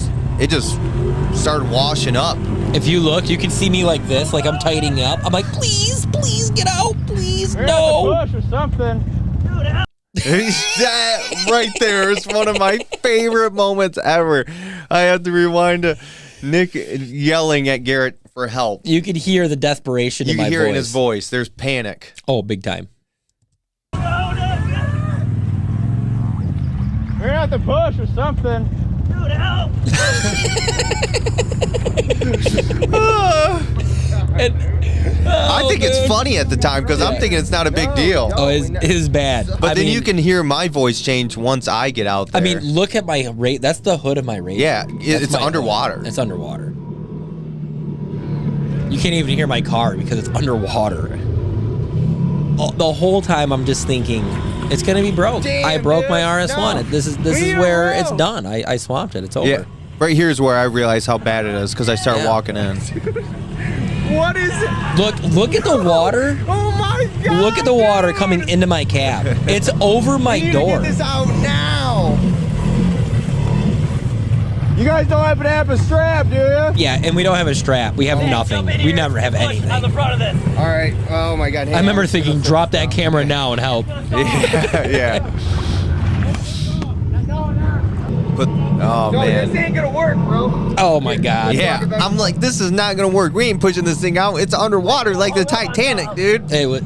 started washing up. If you look, you can see me like this, like I'm tightening up. I'm like, please get out, please, no. Push or something. That right there is one of my favorite moments ever. I had to rewind to Nick yelling at Garrett for help. You could hear the desperation in my voice. You can hear it in his voice. There's panic. Oh, big time. We're gonna have to push or something. Dude, help! I think it's funny at the time because I'm thinking it's not a big deal. Oh, it is bad. But then you can hear my voice change once I get out there. I mean, look at my rate. That's the hood of my Razor. Yeah, it's underwater. Hood. It's underwater. You can't even hear my car because it's underwater. The whole time I'm just thinking, it's gonna be broke. I broke my RS1. No. This is where it's done. I swamped it. It's over. Yeah. Right here is where I realize how bad it is because I start walking in. What is it? Look at the water. Oh my God! Look at the water coming into my cab. It's over my door. Get this out now. You guys don't happen to have a strap, do you? Yeah, and we don't have a strap. We have nothing. We never have anything. On the front of this. All right. Oh my God. I remember thinking, drop that camera now and help. Yeah. But oh man, this ain't gonna work, bro. Oh my God. Yeah, I'm like, this is not gonna work. We ain't pushing this thing out. It's underwater like the Titanic, dude. It was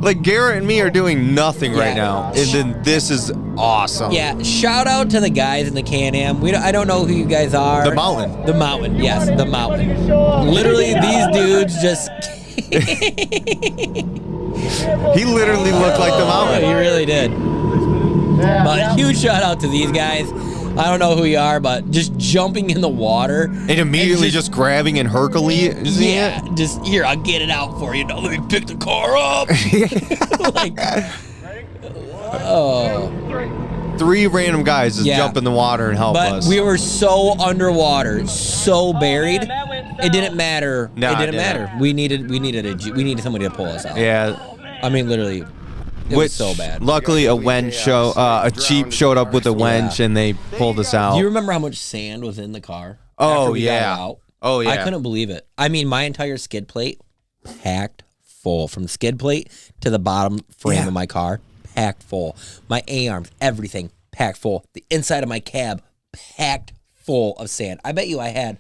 Like Garrett and me are doing nothing right now, and then this is awesome. Yeah, shout out to the guys in the Can-Am. I don't know who you guys are. The Mountain. The Mountain, yes, the Mountain. Literally, these dudes just... He literally looked like the Mountain. He really did. But huge shout out to these guys. I don't know who you are, but just jumping in the water. And immediately just grabbing and Hercules. Yeah, just here, I'll get it out for you. Now let me pick the car up. Like, oh. 3 random guys just jump in the water and help us. But we were so underwater, so buried. It didn't matter. No, it didn't matter. We needed somebody to pull us out. Yeah. I mean, literally, it was so bad. Luckily, a Jeep showed up with a winch and they pulled us out. Do you remember how much sand was in the car? Oh, after we got yeah. it out? Oh, yeah. I couldn't believe it. I mean, my entire skid plate packed full. From the skid plate to the bottom frame of my car, packed full. My A-arms, everything, packed full. The inside of my cab, packed full of sand. I bet you I had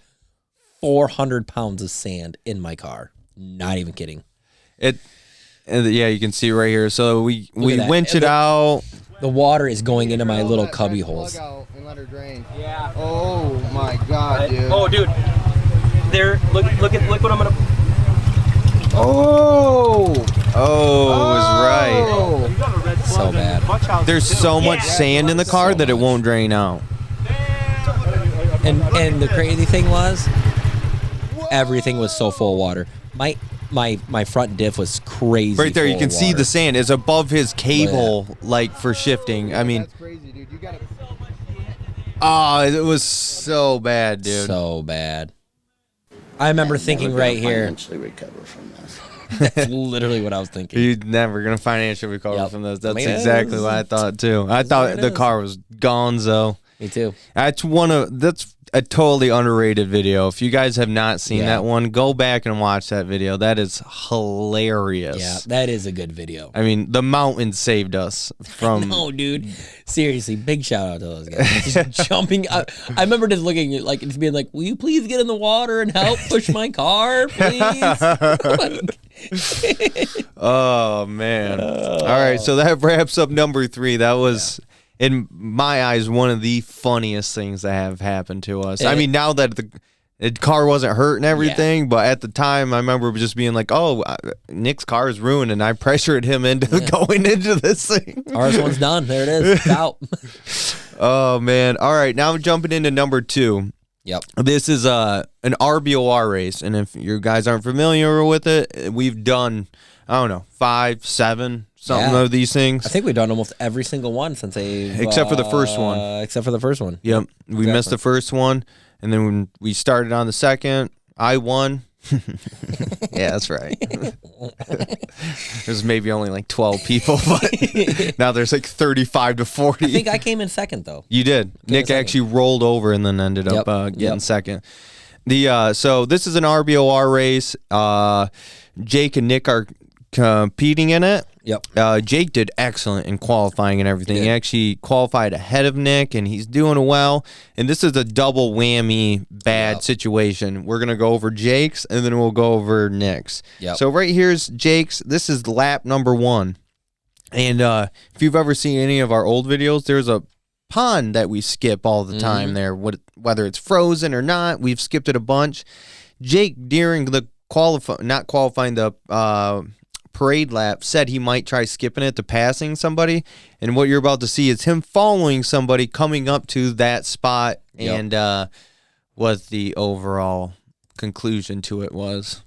400 pounds of sand in my car. Not even kidding. Yeah, you can see right here. So we winch it out. The water is going into my little cubby holes. And let her drain. Yeah. Oh my God, dude. Oh, dude. There. Look what I'm gonna. Oh. Oh, is right. So bad. There's so much sand in the car that it won't drain out. And the crazy thing was, everything was so full of water. My front diff was crazy. Right there, you can see water. the sand is above his cable, like for shifting. I mean, That's crazy, dude. You gotta. oh, it was so bad, dude. So bad. I remember thinking right here. Financially recover from this. That's literally what I was thinking. You're never gonna financially recover Yep. from this. That's I mean, exactly what I thought too. I thought the car was gonzo. Me too. That's a totally underrated video. If you guys have not seen that one, go back and watch that video. That is hilarious. Yeah, that is a good video. I mean, the mountain saved us from. No, dude. Seriously, big shout out to those guys. Just jumping. I remember just looking at like just being like, "Will you please get in the water and help push my car, please?" Oh man! All right, so that wraps up number 3. That was, in my eyes, one of the funniest things that have happened to us. I mean, now that the car wasn't hurt and everything, but at the time, I remember just being like, "Oh, Nick's car is ruined," and I pressured him into going into this thing. Ours one's done. There it is. It's out. Oh man! All right, now jumping into number 2. Yep. This is an RBOR race, and if you guys aren't familiar with it, we've done, I don't know, 5, 7, something of these things. I think we've done almost every single one since they've... Except for the first one. Except for the first one. Yep. We missed the first one, and then when we started on the second, I won. Yeah, that's right. There's maybe only like 12 people, but now there's like 35 to 40. I think I came in second, though. You did. Nick actually rolled over and then ended up getting second. So this is an RBOR race. Jake and Nick are competing in it. Yep. Jake did excellent in qualifying and everything. He actually qualified ahead of Nick, and he's doing well. And this is a double whammy bad situation. We're going to go over Jake's, and then we'll go over Nick's. Yep. So right here's Jake's. This is lap number 1. And if you've ever seen any of our old videos, there's a pond that we skip all the time there. Whether it's frozen or not, we've skipped it a bunch. Jake, during the not qualifying the parade lap, said he might try skipping it to passing somebody, and what you're about to see is him following somebody coming up to that spot, and what the overall conclusion to it was.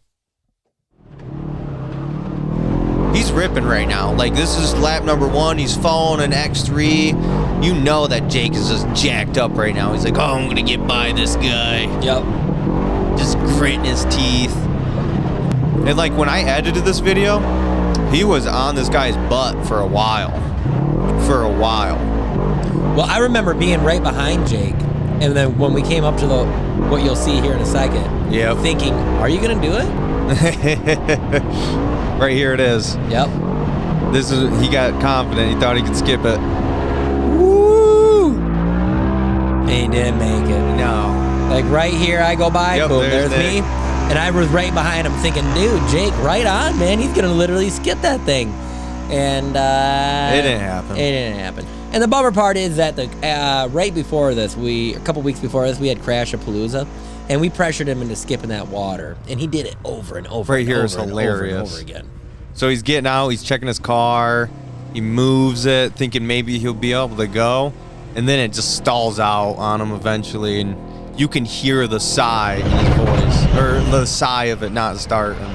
He's ripping right now. Like, this is lap number 1. He's following an X3. You know that Jake is just jacked up right now. He's like, oh, I'm gonna get by this guy. Yep. Just gritting his teeth. And like when I edited this video, he was on this guy's butt for a while. Well, I remember being right behind Jake, and then when we came up to what you'll see here in a second, thinking, are you gonna do it? Right here it is. Yep. He got confident. He thought he could skip it. Woo! And he didn't make it. No. Like right here, I go by, boom, there's me. And I was right behind him thinking, dude, Jake, right on, man. He's going to literally skip that thing. And It didn't happen. It didn't happen. And the bummer part is that the right before this, a couple weeks before this, we had Crash a Palooza, and we pressured him into skipping that water, and he did it over and over. Right and here over is and hilarious. Over and over again. So he's getting out, he's checking his car, he moves it, thinking maybe he'll be able to go, and then it just stalls out on him eventually, and you can hear the sigh in his voice, or the sigh of it not starting.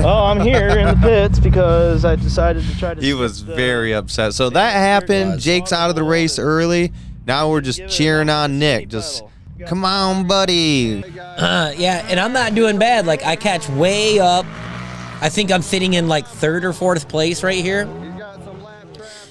Oh, I'm here in the pits because I decided to try to. He was very upset. So that happened. Jake's out of the race early. Now we're just cheering on Nick. Just, come on, buddy. Yeah, and I'm not doing bad. Like, I catch way up. I think I'm sitting in like 3rd or 4th place right here.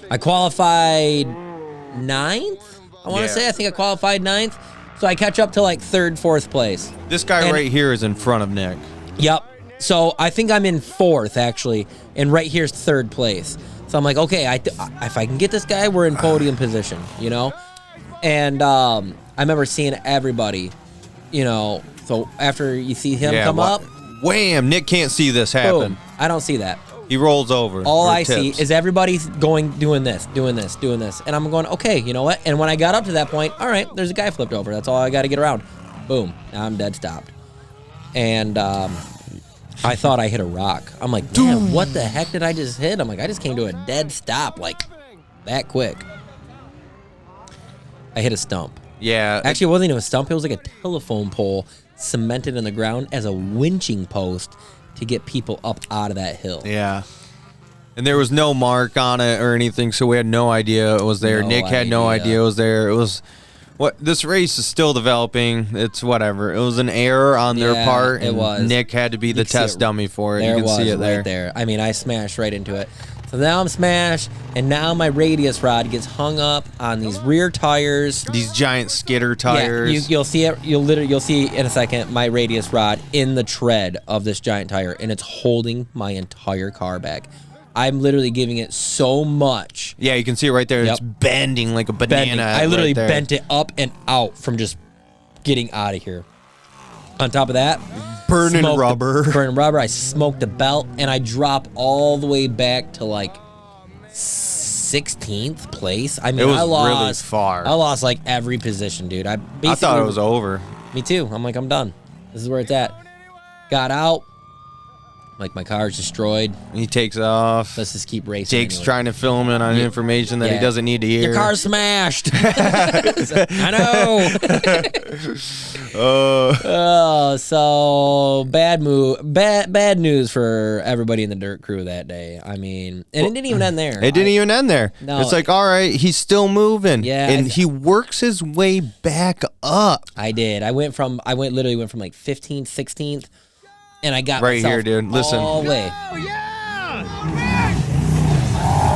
I qualified 9th, I want to say. I think I qualified 9th. So I catch up to like 3rd, 4th place. This guy right here is in front of Nick. Yep. So I think I'm in 4th, actually, and right here's 3rd place. So I'm like, okay, if I can get this guy, we're in podium position, you know? And I remember seeing everybody, you know, so after you see him come up. Wham! Nick can't see this happen. Boom. I don't see that. He rolls over. All I see is everybody doing this. And I'm going, okay, you know what? And when I got up to that point, all right, there's a guy flipped over. That's all I got to get around. Boom. Now I'm dead stopped. And I thought I hit a rock. I'm like, damn, what the heck did I just hit? I'm like, I just came to a dead stop, like, that quick. I hit a stump. Yeah. Actually, it wasn't even a stump. It was like a telephone pole cemented in the ground as a winching post to get people up out of that hill. Yeah. And there was no mark on it or anything, so we had no idea it was there. Nick had no idea it was there. It was... This race is still developing. It's whatever. It was an error on their part. It was. Nick had to be the test dummy for it. There You can see it there. Right there. I mean, I smashed right into it. So now I'm smashed, and now my radius rod gets hung up on these rear tires. These giant skidder tires. Yeah, you'll see it. You'll see in a second my radius rod in the tread of this giant tire, and it's holding my entire car back. I'm literally giving it so much. Yeah, you can see it right there. Yep. It's bending like a banana. I literally right bent it up and out from just getting out of here. On top of that, burning rubber. I smoked the belt, and I drop all the way back to like 16th place. I mean, it was I lost really far. I lost like every position, dude. I thought it was over. Me too. I'm like, I'm done. This is where it's at. Got out. Like, my car's destroyed. He takes off. Let's just keep racing. Jake's trying to fill him in on information that he doesn't need to hear. Your car's smashed. I know. So bad news for everybody in the dirt crew that day. I mean, and it didn't even end there. It didn't even end there. No. It's like, all right, he's still moving. Yeah. And he works his way back up. I did. I literally went from like 15th, 16th. And I got right myself here, dude. Listen. all the way. Oh, yeah!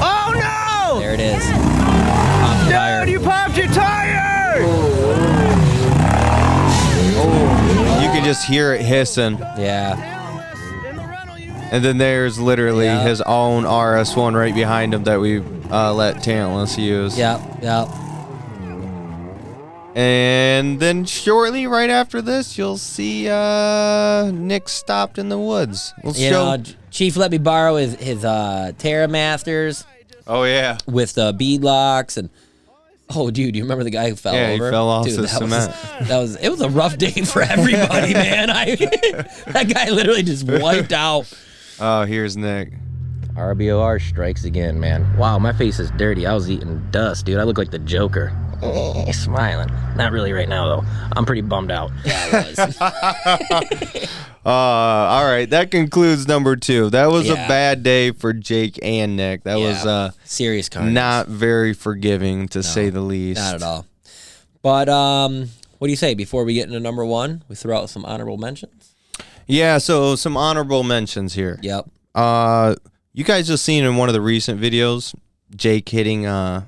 Oh, no! There it is. Popped the tire. Dude, you popped your tire! Oh, you can just hear it hissing. Yeah. And then there's literally his own RS1 right behind him that we let Talentless use. Yep. And then shortly right after this, you'll see Nick stopped in the woods. Chief let me borrow his TerraMasters. Oh, yeah. With the bead locks and... Oh, dude, do you remember the guy who fell over? Yeah, he fell off Dude, the cement. It was a rough day for everybody, man. That guy literally just wiped out. Oh, here's Nick. RBOR strikes again, man. Wow, my face is dirty. I was eating dust, dude. I look like the Joker. Smiling. Not really right now, though. I'm pretty bummed out. Yeah, I was. All right, that concludes number 2. That was a bad day for Jake and Nick. That was serious carnage. Not very forgiving, to say the least. Not at all. But what do you say? Before we get into number 1, we throw out some honorable mentions? Yeah, so some honorable mentions here. Yep. You guys just seen in one of the recent videos, Jake hitting a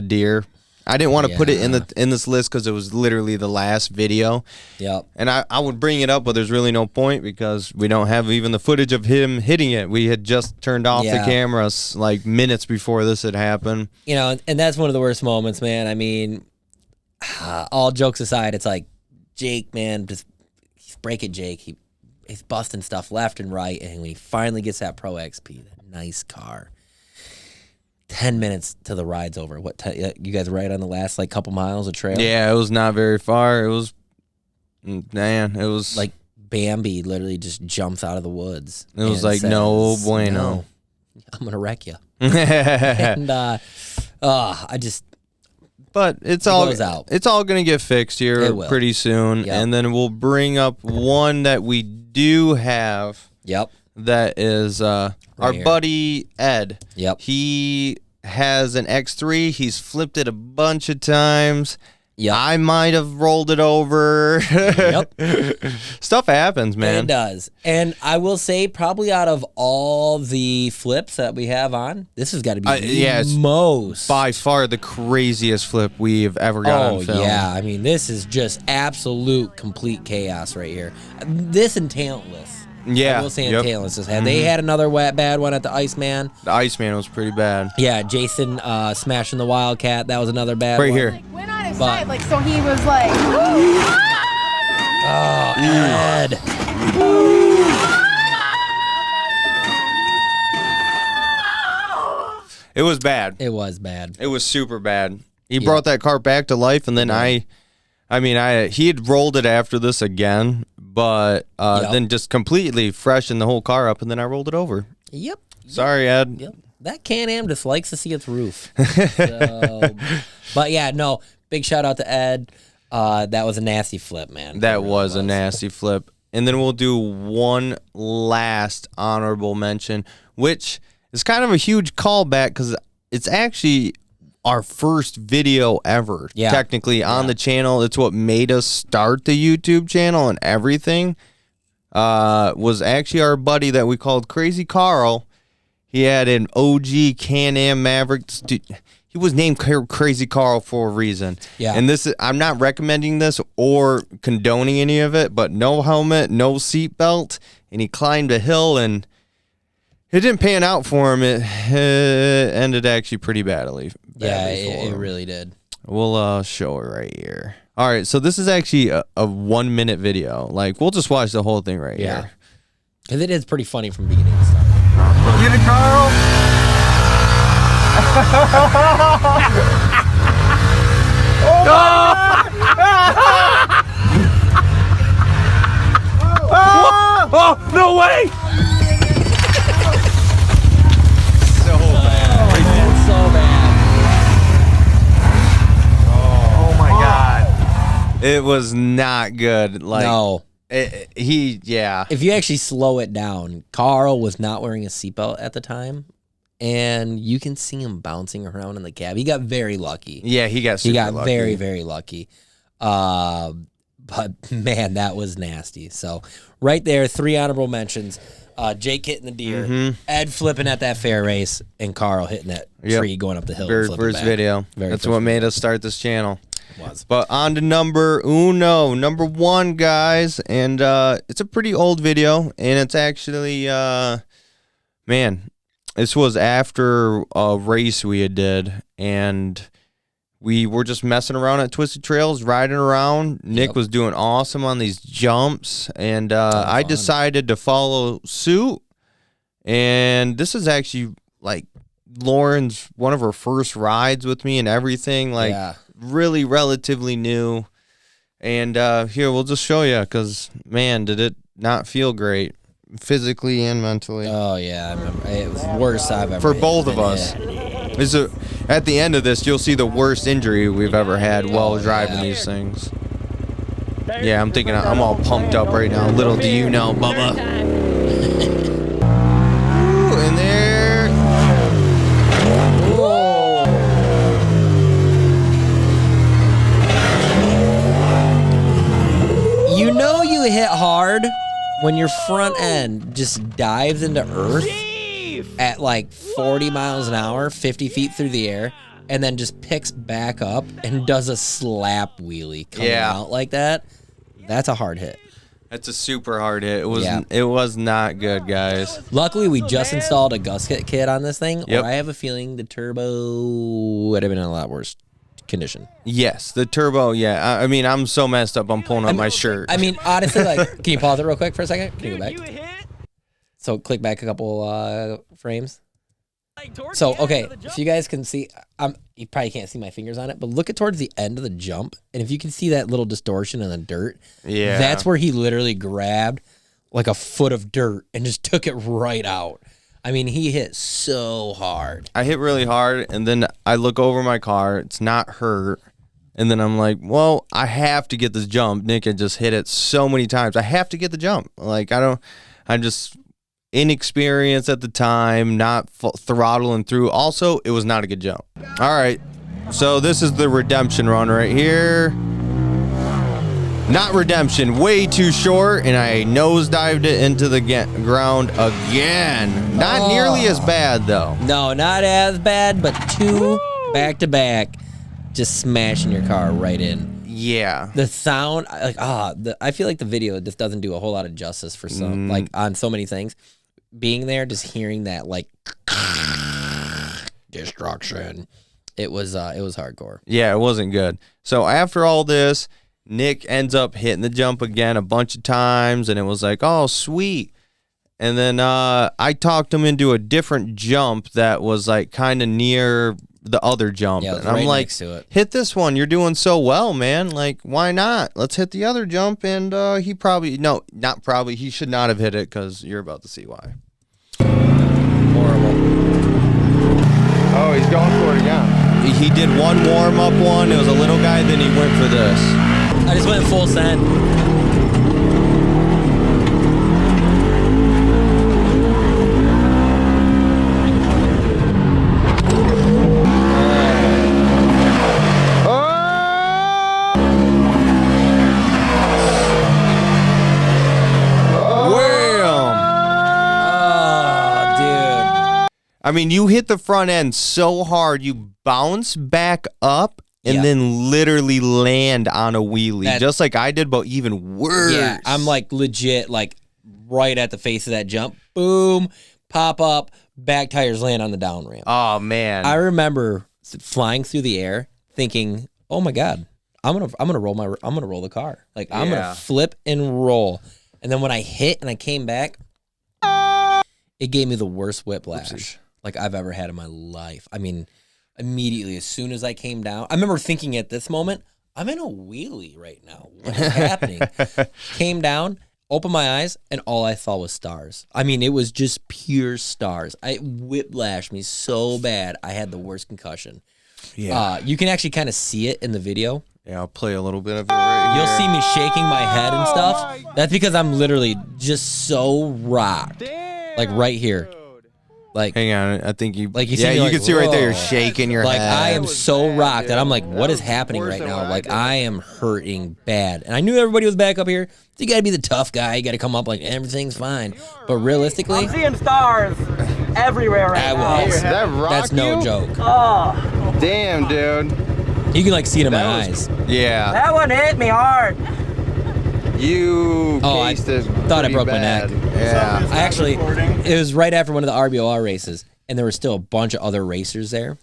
deer. I didn't want to put it in this list because it was literally the last video. Yep. And I would bring it up, but there's really no point because we don't have even the footage of him hitting it. We had just turned off the cameras like minutes before this had happened. You know, and that's one of the worst moments, man. I mean, all jokes aside, it's like, Jake, man, just break it, Jake. He's busting stuff left and right, and when he finally gets that Pro XP, that nice car, 10 minutes till the ride's over. You guys ride on the last like couple miles of trail? Yeah, it was not very far. It was, man, it was like Bambi literally just jumps out of the woods. It was like, no bueno. No, I'm gonna wreck you. And I just. But it's all gonna get fixed here pretty soon, and then we'll bring up one that we do have. Yep. That is our buddy Ed. Yep. He has an X3. He's flipped it a bunch of times. Yeah, I might have rolled it over. Yep. Stuff happens, man. It does. And I will say, probably out of all the flips that we have on, this has got to be the most. By far the craziest flip we've ever got on film. Yeah. I mean, this is just absolute, complete chaos right here. This and Talentless. Yeah. I will say Talentless has had. They had another bad one at the Iceman. The Iceman was pretty bad. Yeah, Jason smashing the Wildcat. That was another bad one. Right here. Like, went on his side, like, so he was like, oh, Ed. It was bad. It was bad. It was super bad. He brought that car back to life, and then he had rolled it after this again, but then just completely freshened the whole car up, and then I rolled it over. Yep. Sorry, Ed. Yep. That Can-Am just likes to see its roof. So, but yeah, no, big shout out to Ed. That was a nasty flip, man. That was a nasty flip. And then we'll do one last honorable mention, which is kind of a huge callback because it's actually our first video ever, technically, on the channel. It's what made us start the YouTube channel and everything. Was actually our buddy that we called Crazy Carl. He had an OG Can-Am Maverick. He was named Crazy Carl for a reason. Yeah. And I'm not recommending this or condoning any of it, but no helmet, no seatbelt, and he climbed a hill, and it didn't pan out for him. It ended actually pretty badly. Yeah, it really did. We'll show it right here. All right, so this is actually a 1 minute video. Like, we'll just watch the whole thing right here. Because it is pretty funny from beginning to start. Get it, Carl. Oh, no way! So bad. It's so bad. Oh my God. It was not good. Like, no. If you actually slow it down, Carl was not wearing a seatbelt at the time, and you can see him bouncing around in the cab. He got very lucky. Yeah, he got lucky. Very, very lucky. But man, that was nasty. So right there, 3 honorable mentions. Jake hitting the deer, Ed flipping at that fair race, and Carl hitting that tree going up the hill. Very first video. That's what made us start this channel. Was. But on to number 1, guys, and it's a pretty old video, and it's actually man, this was after a race we did, and we were just messing around at Twisted Trails, riding around. Nick was doing awesome on these jumps, and I decided to follow suit. And this is actually like Lauren's one of her first rides with me and everything. Like really relatively new. And here, we'll just show you because, man, did it not feel great physically and mentally. Oh, yeah. I remember. It was the worst I've ever For both of us. At the end of this, you'll see the worst injury we've ever had while driving these things. Yeah, I'm thinking I'm all pumped up right now. Little do you know, Bubba. Ooh, and there. Whoa. You know you hit hard when your front end just dives into earth at like 40 miles an hour, 50 feet through the air, and then just picks back up and does a slap wheelie coming out like that. That's a hard hit. That's a super hard hit. It was not good, guys. Luckily, we just installed a gasket kit on this thing, or I have a feeling the turbo would have been a lot worse condition. Yes, the turbo. Yeah, I mean, I'm so messed up. I'm pulling up my shirt. I mean, honestly, like, can you pause it real quick for a second? Can you go back? So click back a couple frames. So, okay, so you guys can see, you probably can't see my fingers on it, but look at towards the end of the jump, and if you can see that little distortion in the dirt, yeah, that's where he literally grabbed like a foot of dirt and just took it right out. I mean, he hit so hard. I hit really hard, and then I look over my car. It's not hurt. And then I'm like, well, I have to get this jump. Nick had just hit it so many times. I have to get the jump. Like, I'm just inexperienced at the time, not throttling through. Also, it was not a good jump. All right. So this is the redemption run right here. Not redemption, way too short, and I nosedived it into the ground again. Not nearly as bad, though. No, not as bad, but two back-to-back, just smashing your car right in. Yeah. The sound, like, I feel like the video just doesn't do a whole lot of justice for some, like, on so many things. Being there, just hearing that, like, destruction, it was hardcore. Yeah, it wasn't good. So after all this, Nick ends up hitting the jump again a bunch of times, and it was like, oh, sweet. And then I talked him into a different jump that was like kind of near the other jump. Yeah, and I'm like, next to it. Hit this one. You're doing so well, man. Like, why not? Let's hit the other jump. And he probably, no, not probably. He should not have hit it because you're about to see why. Horrible. Oh, he's going for it again. He did one warm-up one. It was a little guy. Then he went for this. I just went full send. I mean, you hit the front end so hard, you bounce back up and then literally land on a wheelie, just like I did, but even worse. Yeah, I'm like legit, like right at the face of that jump. Boom, pop up, back tires land on the down ramp. Oh man, I remember flying through the air, thinking, "Oh my god, I'm gonna roll the car. Like I'm gonna flip and roll." And then when I hit and I came back, it gave me the worst whiplash like I've ever had in my life. I mean, immediately as soon as I came down, I remember thinking at this moment, I'm in a wheelie right now. What is happening? Came down, opened my eyes, and all I saw was stars. I mean, it was just pure stars. It whiplashed me so bad. I had the worst concussion. Yeah. You can actually kind of see it in the video. Yeah, I'll play a little bit of it right here. You'll see me shaking my head and stuff. That's because I'm literally just so rocked. Like right here. Like, hang on, I think you. Like you can see right there. You're shaking your head. Like I am so rocked that I'm like, what is happening right now? Like I am hurting bad, and I knew everybody was back up here. So you got to be the tough guy. You got to come up like everything's fine. But realistically, I'm seeing stars everywhere right now. That's no joke. Oh, damn, dude. You can like see it in my eyes. Yeah. that one hit me hard. You I thought I broke my neck. Yeah. I actually, it was right after one of the RBOR races, and there were still a bunch of other racers there,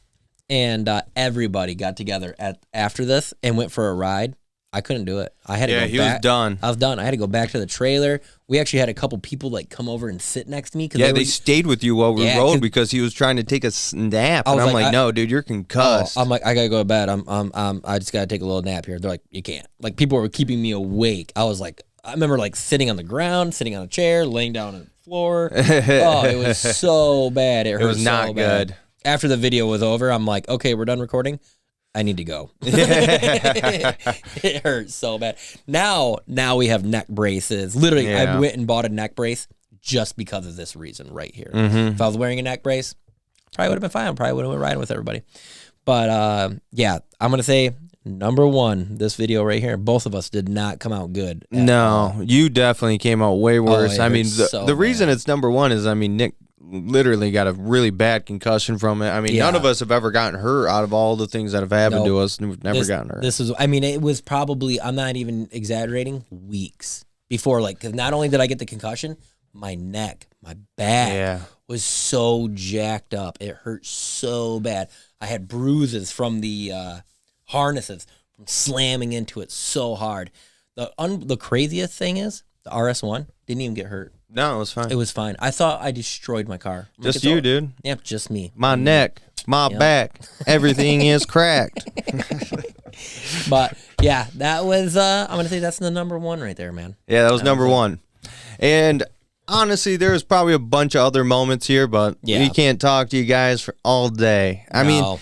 and everybody got together after this and went for a ride. I couldn't do it. I had to go back. Yeah, he was done. I was done. I had to go back to the trailer. We actually had a couple people like come over and sit next to me. Yeah, they stayed with you while we rode because he was trying to take a nap, and I'm like, no, dude, you're concussed. I'm like, I gotta go to bed. I just gotta take a little nap here. They're like, you can't. Like people were keeping me awake. I was like, I remember like sitting on the ground, sitting on a chair, laying down on the floor. Oh, it was so bad. It was not good. After the video was over, I'm like, okay, we're done recording. I need to go. It hurt so bad. Now we have neck braces. Literally, I went and bought a neck brace just because of this reason right here. If I was wearing a neck brace, probably would have been fine. Probably would have been riding with everybody. But yeah, I'm gonna say number one, this video right here. Both of us did not come out good. No, you definitely came out way worse. I mean, the reason it's number one is, I mean, Nick literally got a really bad concussion from it. I mean, none of us have ever gotten hurt out of all the things that have happened to us. We've never gotten hurt. This was, I mean, it was probably, I'm not even exaggerating, weeks before, like, because not only did I get the concussion, my neck, my back was so jacked up. It hurt so bad. I had bruises from the harnesses from slamming into it so hard. The craziest thing is the RS1 didn't even get hurt. No, it was fine. It was fine. I thought I destroyed my car. I'm Just like, you, dude. Yep, just me. My neck, my back, everything is cracked. But yeah, that was. I'm gonna say that's the number one right there, man. Yeah, that was number one. And honestly, there's probably a bunch of other moments here, but we can't talk to you guys for all day. I mean,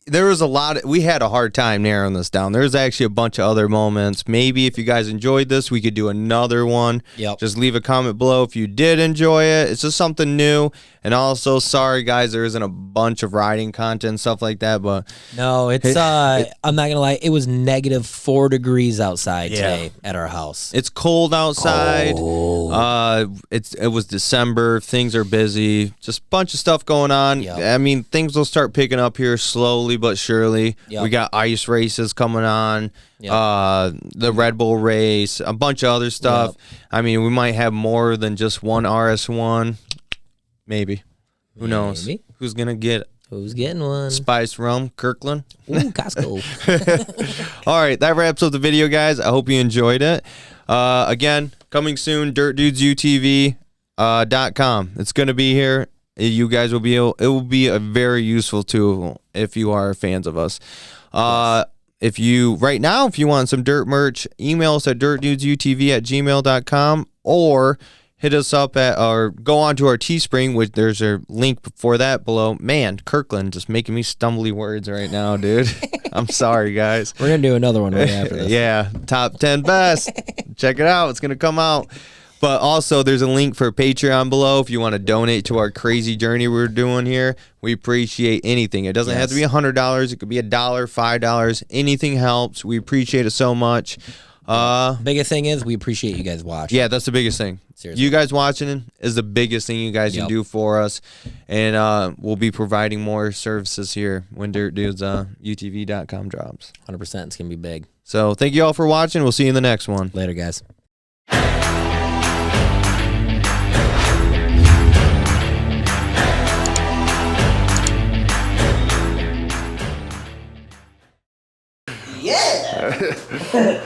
there was a lot. We had a hard time narrowing this down. There's actually a bunch of other moments. Maybe if you guys enjoyed this, we could do another one. Yep. Just leave a comment below if you did enjoy it. It's just something new. And also, sorry guys, there isn't a bunch of riding content and stuff like that. But no, it's I'm not gonna lie. It was -4 degrees outside today at our house. It's cold outside. It was December. Things are busy. Just a bunch of stuff going on. Yep. I mean, things will start picking up here slowly but surely. Yep. We got ice races coming on. Yep. The Red Bull race, a bunch of other stuff. Yep. I mean, we might have more than just one RS1. Maybe. Who knows? Who's gonna get it? Who's getting one? Spice Rum, Kirkland. Ooh, Costco. All right, that wraps up the video, guys. I hope you enjoyed it. Again, coming soon, dirtdudes.utv.com. It's gonna be here. You guys will be able. It will be a very useful tool if you are fans of us. If you if you want some dirt merch, email us at dirtdudesutv@gmail.com or hit us up at or go on to our Teespring, which there's a link for that below. Man, Kirkland just making me stumbly words right now, dude. I'm sorry, guys. We're gonna do another one right after this. Yeah, top 10 best. Check it out. It's gonna come out. But also, there's a link for Patreon below if you want to donate to our crazy journey we're doing here. We appreciate anything. It doesn't have to be $100. It could be $1, $5. Anything helps. We appreciate it so much. Biggest thing is we appreciate you guys watching. Yeah, that's the biggest thing. Seriously. You guys watching is the biggest thing you guys can do for us. And we'll be providing more services here when dirtdudes.utv.com drops. 100%. It's going to be big. So thank you all for watching. We'll see you in the next one. Later, guys. Yeah.